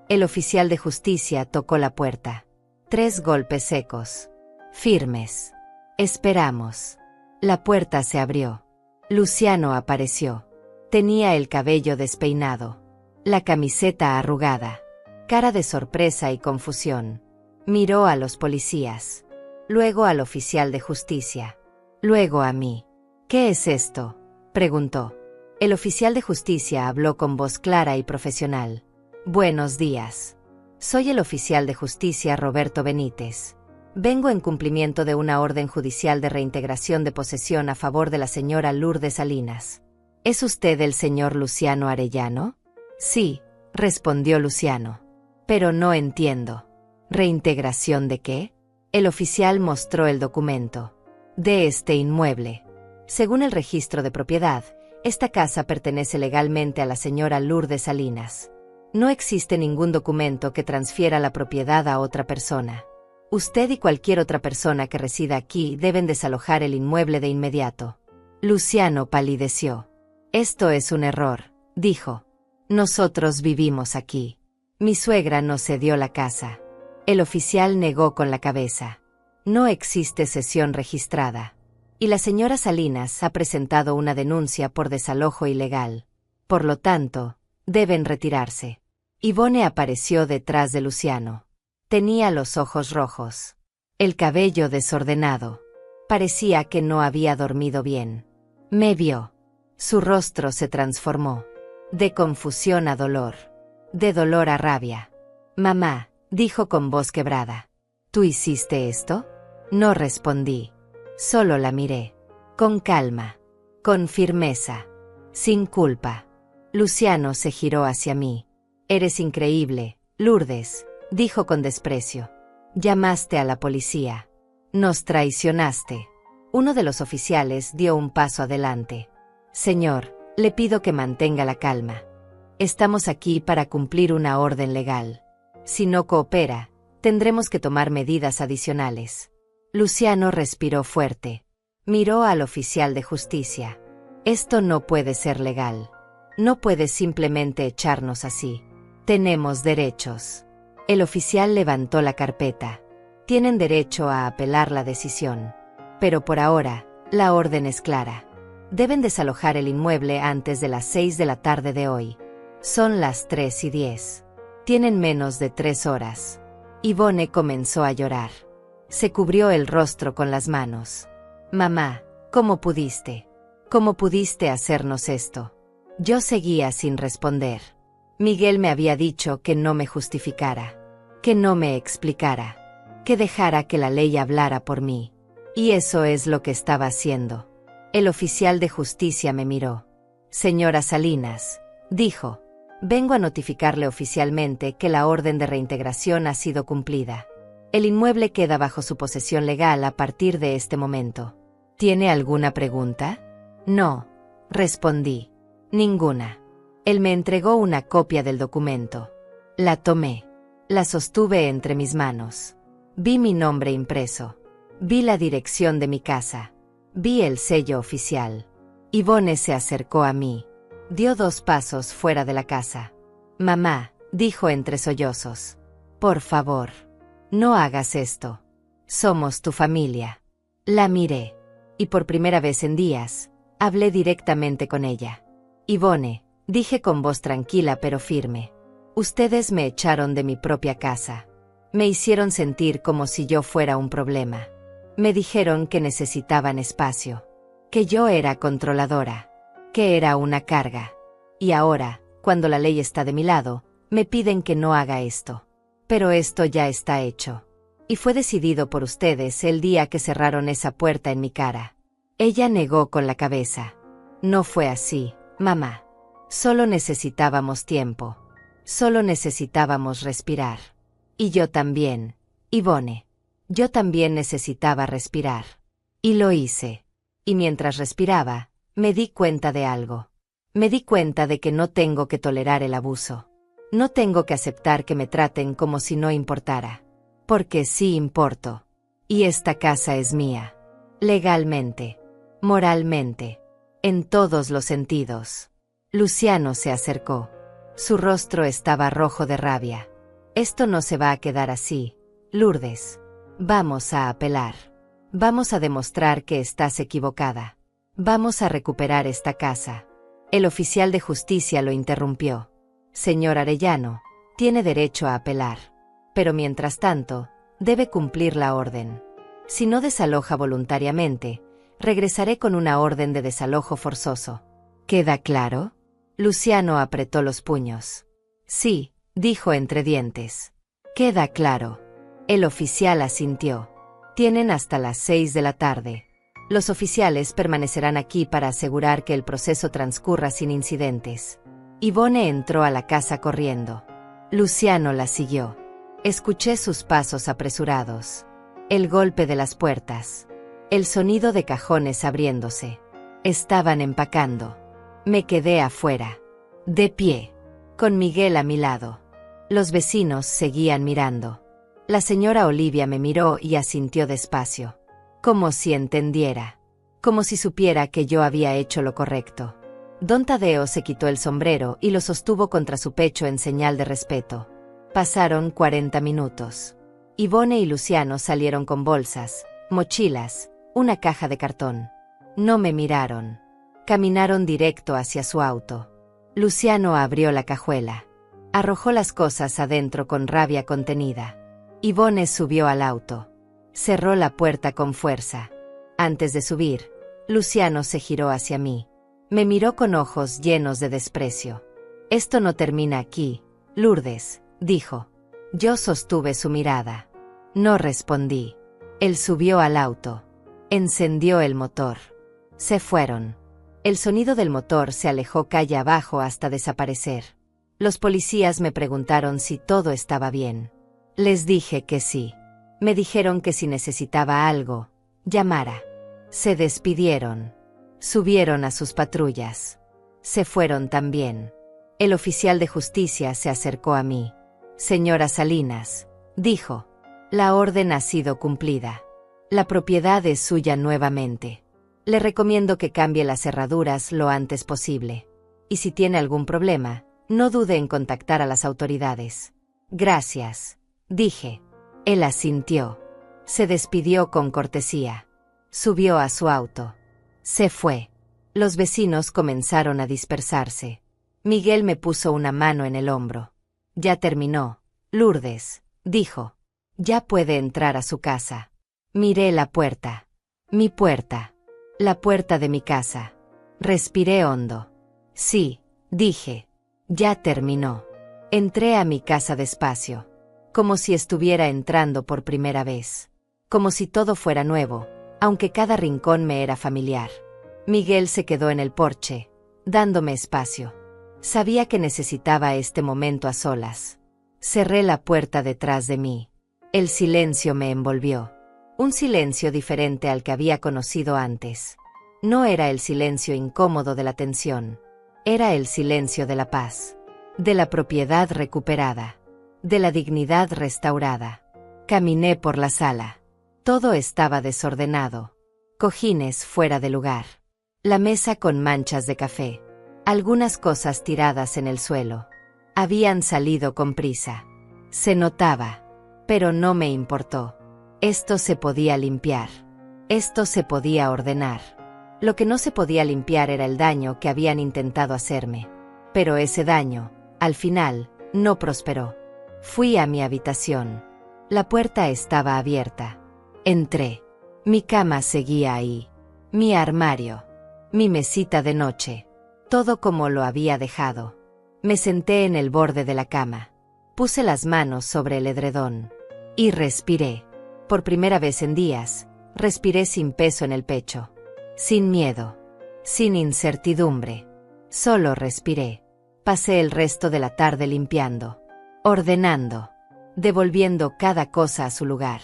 El oficial de justicia tocó la puerta. 3 golpes secos. Firmes. Esperamos. La puerta se abrió. Luciano apareció. Tenía el cabello despeinado. La camiseta arrugada. Cara de sorpresa y confusión. Miró a los policías. Luego al oficial de justicia. Luego a mí. ¿Qué es esto?, preguntó. El oficial de justicia habló con voz clara y profesional. Buenos días. Soy el oficial de justicia Roberto Benítez. Vengo en cumplimiento de una orden judicial de reintegración de posesión a favor de la señora Lourdes Salinas. ¿Es usted el señor Luciano Arellano? Sí, respondió Luciano. Pero no entiendo. ¿Reintegración de qué? El oficial mostró el documento. De este inmueble. Según el registro de propiedad, esta casa pertenece legalmente a la señora Lourdes Salinas. No existe ningún documento que transfiera la propiedad a otra persona. Usted y cualquier otra persona que resida aquí deben desalojar el inmueble de inmediato. Luciano palideció. Esto es un error, dijo. Nosotros vivimos aquí. Mi suegra nos cedió la casa. El oficial negó con la cabeza. No existe cesión registrada. Y la señora Salinas ha presentado una denuncia por desalojo ilegal. Por lo tanto, deben retirarse. Ivone apareció detrás de Luciano. Tenía los ojos rojos. El cabello desordenado. Parecía que no había dormido bien. Me vio. Su rostro se transformó. De confusión a dolor. De dolor a rabia. Mamá, dijo con voz quebrada. ¿Tú hiciste esto? No respondí. Solo la miré. Con calma. Con firmeza. Sin culpa. Luciano se giró hacia mí. Eres increíble, Lourdes, dijo con desprecio. Llamaste a la policía. Nos traicionaste. Uno de los oficiales dio un paso adelante. Señor, le pido que mantenga la calma. Estamos aquí para cumplir una orden legal. Si no coopera, tendremos que tomar medidas adicionales. Luciano respiró fuerte. Miró al oficial de justicia. Esto no puede ser legal. No puedes simplemente echarnos así. Tenemos derechos. El oficial levantó la carpeta. Tienen derecho a apelar la decisión. Pero por ahora, la orden es clara. Deben desalojar el inmueble antes de las 6 de la tarde de hoy. Son las 3:10. Tienen menos de 3 horas. Yvonne comenzó a llorar. Se cubrió el rostro con las manos. Mamá, ¿cómo pudiste? ¿Cómo pudiste hacernos esto? Yo seguía sin responder. Miguel me había dicho que no me justificara, que no me explicara, que dejara que la ley hablara por mí. Y eso es lo que estaba haciendo. El oficial de justicia me miró. Señora Salinas, dijo, vengo a notificarle oficialmente que la orden de reintegración ha sido cumplida. El inmueble queda bajo su posesión legal a partir de este momento. ¿Tiene alguna pregunta? No, respondí. Ninguna. Él me entregó una copia del documento. La tomé. La sostuve entre mis manos. Vi mi nombre impreso. Vi la dirección de mi casa. Vi el sello oficial. Yvonne se acercó a mí. Dio 2 pasos fuera de la casa. Mamá, dijo entre sollozos. Por favor. No hagas esto. Somos tu familia. La miré. Y por primera vez en días, hablé directamente con ella. Yvonne, dije con voz tranquila pero firme. Ustedes me echaron de mi propia casa. Me hicieron sentir como si yo fuera un problema. Me dijeron que necesitaban espacio. Que yo era controladora. Que era una carga. Y ahora, cuando la ley está de mi lado, me piden que no haga esto. Pero esto ya está hecho. Y fue decidido por ustedes el día que cerraron esa puerta en mi cara. Ella negó con la cabeza. No fue así, mamá. Solo necesitábamos tiempo. Solo necesitábamos respirar. Y yo también, Yvonne. Yo también necesitaba respirar. Y lo hice. Y mientras respiraba, me di cuenta de algo. Me di cuenta de que no tengo que tolerar el abuso. No tengo que aceptar que me traten como si no importara. Porque sí importo. Y esta casa es mía. Legalmente. Moralmente. En todos los sentidos. Luciano se acercó. Su rostro estaba rojo de rabia. Esto no se va a quedar así, Lourdes. Vamos a apelar. Vamos a demostrar que estás equivocada. Vamos a recuperar esta casa. El oficial de justicia lo interrumpió. Señor Arellano, tiene derecho a apelar. Pero mientras tanto, debe cumplir la orden. Si no desaloja voluntariamente, regresaré con una orden de desalojo forzoso. ¿Queda claro? Luciano apretó los puños. Sí, dijo entre dientes. Queda claro. El oficial asintió. Tienen hasta las 6 de la tarde. Los oficiales permanecerán aquí para asegurar que el proceso transcurra sin incidentes. Yvonne entró a la casa corriendo. Luciano la siguió. Escuché sus pasos apresurados. El golpe de las puertas. El sonido de cajones abriéndose. Estaban empacando. Me quedé afuera. De pie. Con Miguel a mi lado. Los vecinos seguían mirando. La señora Olivia me miró y asintió despacio. Como si entendiera. Como si supiera que yo había hecho lo correcto. Don Tadeo se quitó el sombrero y lo sostuvo contra su pecho en señal de respeto. Pasaron 40 minutos. Yvonne y Luciano salieron con bolsas, mochilas, una caja de cartón. No me miraron. Caminaron directo hacia su auto. Luciano abrió la cajuela. Arrojó las cosas adentro con rabia contenida. Yvonne subió al auto. Cerró la puerta con fuerza. Antes de subir, Luciano se giró hacia mí. Me miró con ojos llenos de desprecio. Esto no termina aquí, Lourdes, dijo. Yo sostuve su mirada. No respondí. Él subió al auto. Encendió el motor. Se fueron. El sonido del motor se alejó calle abajo hasta desaparecer. Los policías me preguntaron si todo estaba bien. Les dije que sí. Me dijeron que si necesitaba algo, llamara. Se despidieron. Subieron a sus patrullas. Se fueron también. El oficial de justicia se acercó a mí. Señora Salinas, dijo, la orden ha sido cumplida. La propiedad es suya nuevamente. Le recomiendo que cambie las cerraduras lo antes posible. Y si tiene algún problema, no dude en contactar a las autoridades. Gracias, dije. Él asintió. Se despidió con cortesía. Subió a su auto. Se fue. Los vecinos comenzaron a dispersarse. Miguel me puso una mano en el hombro. Ya terminó, Lourdes, dijo. Ya puede entrar a su casa. Miré la puerta. Mi puerta. La puerta de mi casa. Respiré hondo. Sí, dije. Ya terminó. Entré a mi casa despacio. Como si estuviera entrando por primera vez. Como si todo fuera nuevo, aunque cada rincón me era familiar. Miguel se quedó en el porche, dándome espacio. Sabía que necesitaba este momento a solas. Cerré la puerta detrás de mí. El silencio me envolvió. Un silencio diferente al que había conocido antes. No era el silencio incómodo de la tensión. Era el silencio de la paz. De la propiedad recuperada. De la dignidad restaurada. Caminé por la sala. Todo estaba desordenado. Cojines fuera de lugar. La mesa con manchas de café. Algunas cosas tiradas en el suelo. Habían salido con prisa. Se notaba. Pero no me importó. Esto se podía limpiar. Esto se podía ordenar. Lo que no se podía limpiar era el daño que habían intentado hacerme. Pero ese daño, al final, no prosperó. Fui a mi habitación. La puerta estaba abierta. Entré. Mi cama seguía ahí. Mi armario. Mi mesita de noche. Todo como lo había dejado. Me senté en el borde de la cama. Puse las manos sobre el edredón. Y respiré. Por primera vez en días, respiré sin peso en el pecho. Sin miedo. Sin incertidumbre. Solo respiré. Pasé el resto de la tarde limpiando. Ordenando. Devolviendo cada cosa a su lugar.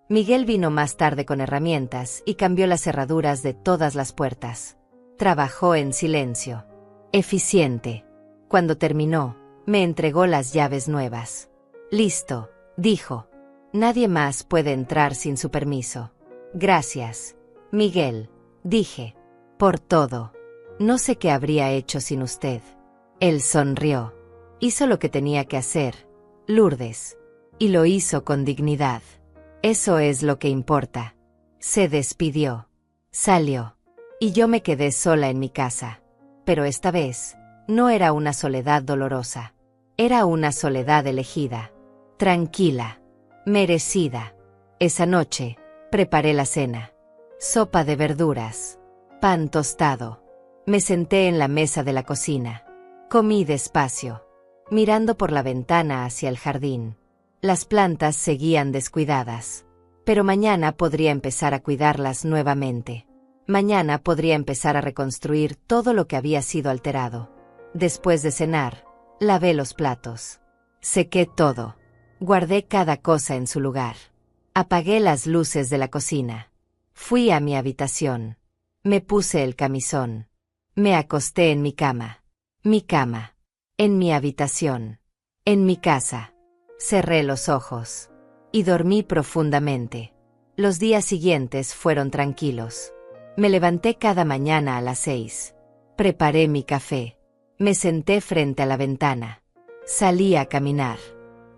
Miguel vino más tarde con herramientas y cambió las cerraduras de todas las puertas. Trabajó en silencio. Eficiente. Cuando terminó, me entregó las llaves nuevas. Listo, dijo. Nadie más puede entrar sin su permiso. Gracias, Miguel, dije. Por todo. No sé qué habría hecho sin usted. Él sonrió. Hizo lo que tenía que hacer, Lourdes. Y lo hizo con dignidad. Eso es lo que importa. Se despidió. Salió. Y yo me quedé sola en mi casa. Pero esta vez, no era una soledad dolorosa. Era una soledad elegida. Tranquila. Merecida. Esa noche, preparé la cena. Sopa de verduras. Pan tostado. Me senté en la mesa de la cocina. Comí despacio. Mirando por la ventana hacia el jardín. Las plantas seguían descuidadas. Pero mañana podría empezar a cuidarlas nuevamente. Mañana podría empezar a reconstruir todo lo que había sido alterado. Después de cenar, lavé los platos. Sequé todo. Guardé cada cosa en su lugar. Apagué las luces de la cocina. Fui a mi habitación. Me puse el camisón. Me acosté en mi cama. Mi cama. En mi habitación. En mi casa. Cerré los ojos. Y dormí profundamente. Los días siguientes fueron tranquilos. Me levanté cada mañana a las 6. Preparé mi café. Me senté frente a la ventana. Salí a caminar.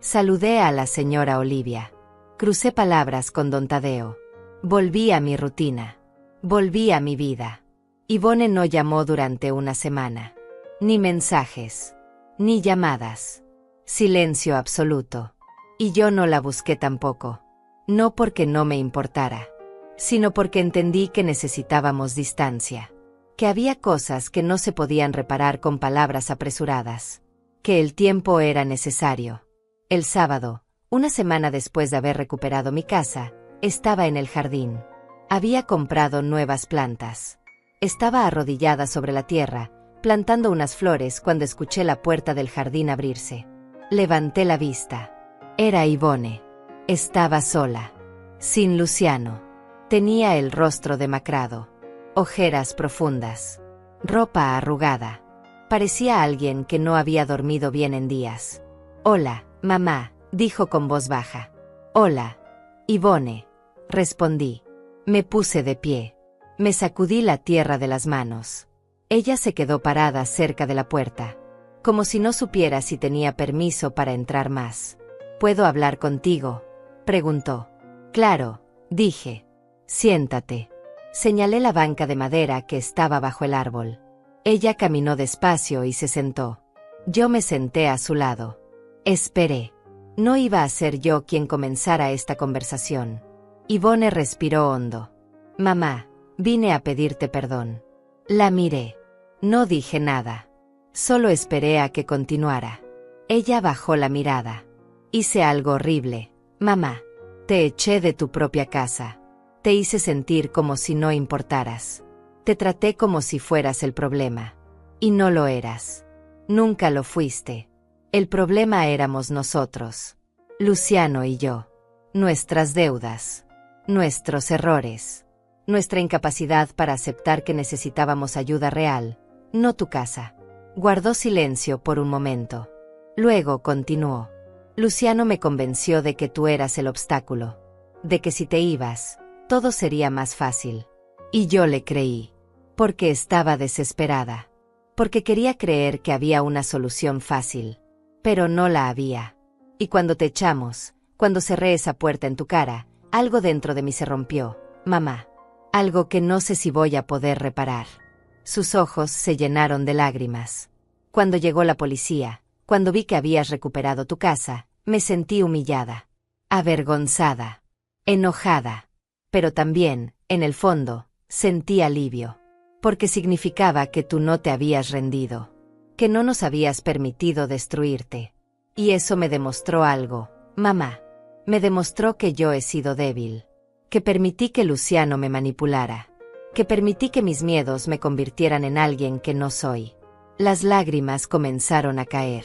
Saludé a la señora Olivia. Crucé palabras con don Tadeo. Volví a mi rutina. Volví a mi vida. Ivone no llamó durante una semana. Ni mensajes. Ni llamadas. Silencio absoluto. Y yo no la busqué tampoco. No porque no me importara, sino porque entendí que necesitábamos distancia. Que había cosas que no se podían reparar con palabras apresuradas. Que el tiempo era necesario. El sábado, Una semana después de haber recuperado mi casa, estaba en el jardín. Había comprado nuevas plantas. Estaba arrodillada sobre la tierra, plantando unas flores cuando escuché la puerta del jardín abrirse. Levanté la vista. Era Yvonne. Estaba sola. Sin Luciano. Tenía el rostro demacrado. Ojeras profundas. Ropa arrugada. Parecía alguien que no había dormido bien en días. «Hola, mamá», dijo con voz baja. «Hola, Yvonne», respondí. Me puse de pie. Me sacudí la tierra de las manos. Ella se quedó parada cerca de la puerta, como si no supiera si tenía permiso para entrar más. «¿Puedo hablar contigo?», preguntó. «Claro», dije. «Siéntate». Señalé la banca de madera que estaba bajo el árbol. Ella caminó despacio y se sentó. Yo me senté a su lado. Esperé. No iba a ser yo quien comenzara esta conversación. Yvonne respiró hondo. «Mamá, vine a pedirte perdón». La miré. No dije nada. Solo esperé a que continuara. Ella bajó la mirada. «Hice algo horrible, mamá. Te eché de tu propia casa. Te hice sentir como si no importaras. Te traté como si fueras el problema. Y no lo eras. Nunca lo fuiste. El problema éramos nosotros. Luciano y yo. Nuestras deudas. Nuestros errores. Nuestra incapacidad para aceptar que necesitábamos ayuda real, no tu casa». Guardó silencio por un momento. Luego continuó. «Luciano me convenció de que tú eras el obstáculo. De que si te ibas, todo sería más fácil. Y yo le creí. Porque estaba desesperada. Porque quería creer que había una solución fácil. Pero no la había. Y cuando te echamos, cuando cerré esa puerta en tu cara, algo dentro de mí se rompió, mamá. Algo que no sé si voy a poder reparar». Sus ojos se llenaron de lágrimas. «Cuando llegó la policía, cuando vi que habías recuperado tu casa, me sentí humillada, avergonzada, enojada. Pero también, en el fondo, sentí alivio. Porque significaba que tú no te habías rendido. Que no nos habías permitido destruirte. Y eso me demostró algo, mamá. Me demostró que yo he sido débil. Que permití que Luciano me manipulara. Que permití que mis miedos me convirtieran en alguien que no soy». Las lágrimas comenzaron a caer.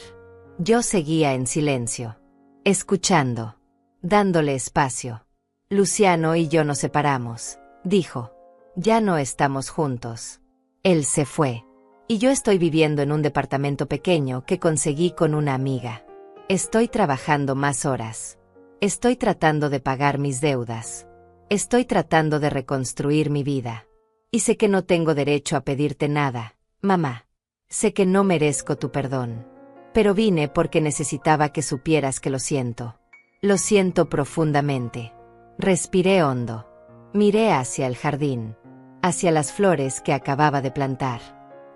Yo seguía en silencio. Escuchando. Dándole espacio. «Luciano y yo nos separamos», dijo. «Ya no estamos juntos. Él se fue. Y yo estoy viviendo en un departamento pequeño que conseguí con una amiga. Estoy trabajando más horas. Estoy tratando de pagar mis deudas. Estoy tratando de reconstruir mi vida. Y sé que no tengo derecho a pedirte nada, mamá. Sé que no merezco tu perdón. Pero vine porque necesitaba que supieras que lo siento. Lo siento profundamente». Respiré hondo. Miré hacia el jardín. Hacia las flores que acababa de plantar.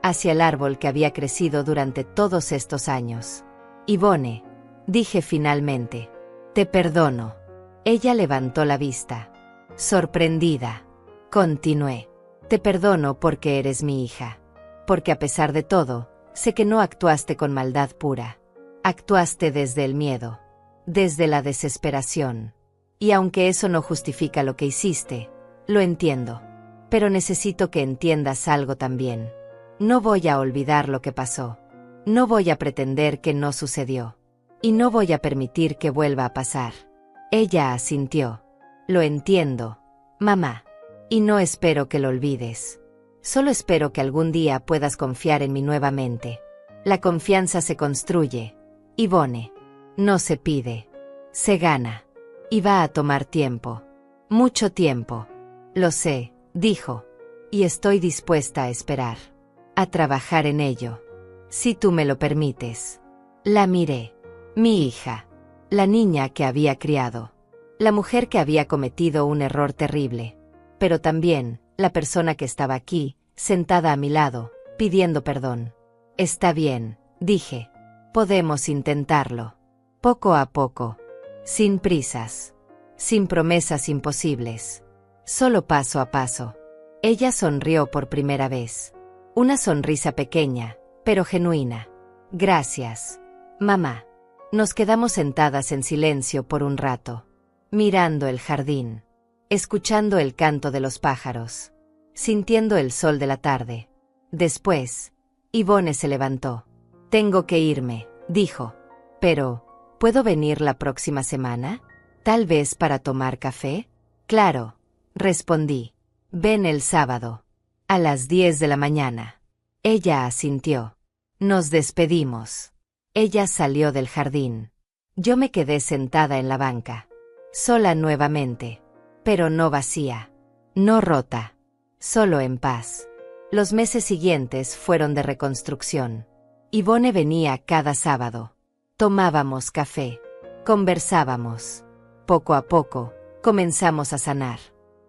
Hacia el árbol que había crecido durante todos estos años. «Yvonne», dije finalmente. «Te perdono». Ella levantó la vista. Sorprendida. Continué. «Te perdono porque eres mi hija. Porque a pesar de todo, sé que no actuaste con maldad pura. Actuaste desde el miedo. Desde la desesperación. Y aunque eso no justifica lo que hiciste, lo entiendo. Pero necesito que entiendas algo también. No voy a olvidar lo que pasó. No voy a pretender que no sucedió. Y no voy a permitir que vuelva a pasar». Ella asintió. «Lo entiendo, mamá. Y no espero que lo olvides. Solo espero que algún día puedas confiar en mí nuevamente. La confianza se construye, Yvonne. No se pide. Se gana. Y va a tomar tiempo. Mucho tiempo. Lo sé», dijo. «Y estoy dispuesta a esperar. A trabajar en ello. Si tú me lo permites». La miré. Mi hija. La niña que había criado. La mujer que había cometido un error terrible. Pero también, la persona que estaba aquí, sentada a mi lado, pidiendo perdón. «Está bien», dije. «Podemos intentarlo. Poco a poco. Sin prisas. Sin promesas imposibles. Solo paso a paso». Ella sonrió por primera vez. Una sonrisa pequeña, pero genuina. «Gracias, mamá. Nos quedamos sentadas en silencio por un rato, mirando el jardín, escuchando el canto de los pájaros, sintiendo el sol de la tarde. Después, Yvonne se levantó. «Tengo que irme», dijo. «Pero, ¿puedo venir la próxima semana? ¿Tal vez para tomar café?» «Claro», respondí. «Ven el sábado, a las 10 de la mañana». Ella asintió. Nos despedimos. Ella salió del jardín. Yo me quedé sentada en la banca, sola nuevamente, pero no vacía, no rota, solo en paz. Los meses siguientes fueron de reconstrucción. Yvonne venía cada sábado. Tomábamos café, conversábamos. Poco a poco, comenzamos a sanar.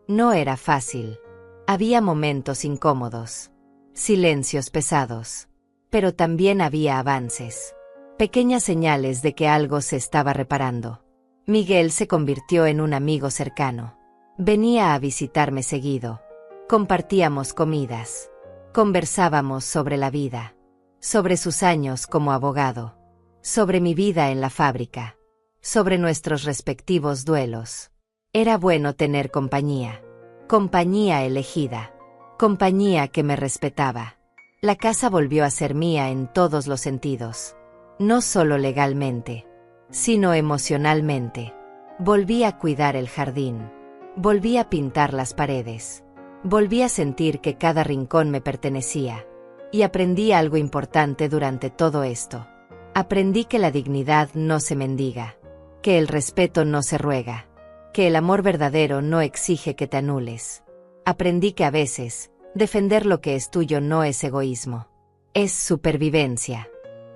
No era fácil. Había momentos incómodos, silencios pesados, pero también había avances, pequeñas señales de que algo se estaba reparando. Miguel se convirtió en un amigo cercano. Venía a visitarme seguido. Compartíamos comidas. Conversábamos sobre la vida, sobre sus años como abogado, sobre mi vida en la fábrica, sobre nuestros respectivos duelos. Era bueno tener compañía. Compañía elegida. Compañía que me respetaba. La casa volvió a ser mía en todos los sentidos. No solo legalmente, sino emocionalmente. Volví a cuidar el jardín. Volví a pintar las paredes. Volví a sentir que cada rincón me pertenecía. Y aprendí algo importante durante todo esto. Aprendí que la dignidad no se mendiga, que el respeto no se ruega, que el amor verdadero no exige que te anules. Aprendí que a veces, defender lo que es tuyo no es egoísmo. Es supervivencia.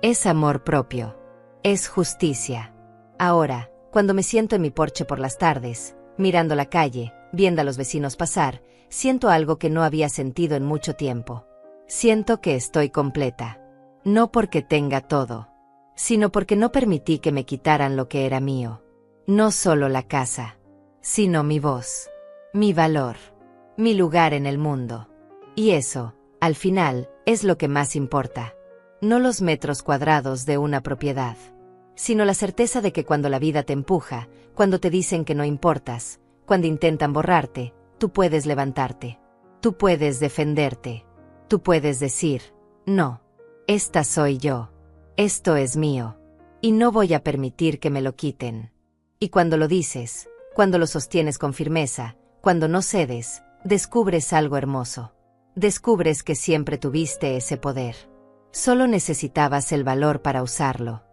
Es amor propio. Es justicia. Ahora, cuando me siento en mi porche por las tardes, mirando la calle, viendo a los vecinos pasar, siento algo que no había sentido en mucho tiempo. Siento que estoy completa. No porque tenga todo, sino porque no permití que me quitaran lo que era mío. No solo la casa, sino mi voz, mi valor, mi lugar en el mundo. Y eso, al final, es lo que más importa. No los metros cuadrados de una propiedad, sino la certeza de que cuando la vida te empuja, cuando te dicen que no importas, cuando intentan borrarte, tú puedes levantarte. Tú puedes defenderte. Tú puedes decir, no, esta soy yo. Esto es mío. Y no voy a permitir que me lo quiten. Y cuando lo dices, cuando lo sostienes con firmeza, cuando no cedes, descubres algo hermoso. Descubres que siempre tuviste ese poder. Solo necesitabas el valor para usarlo.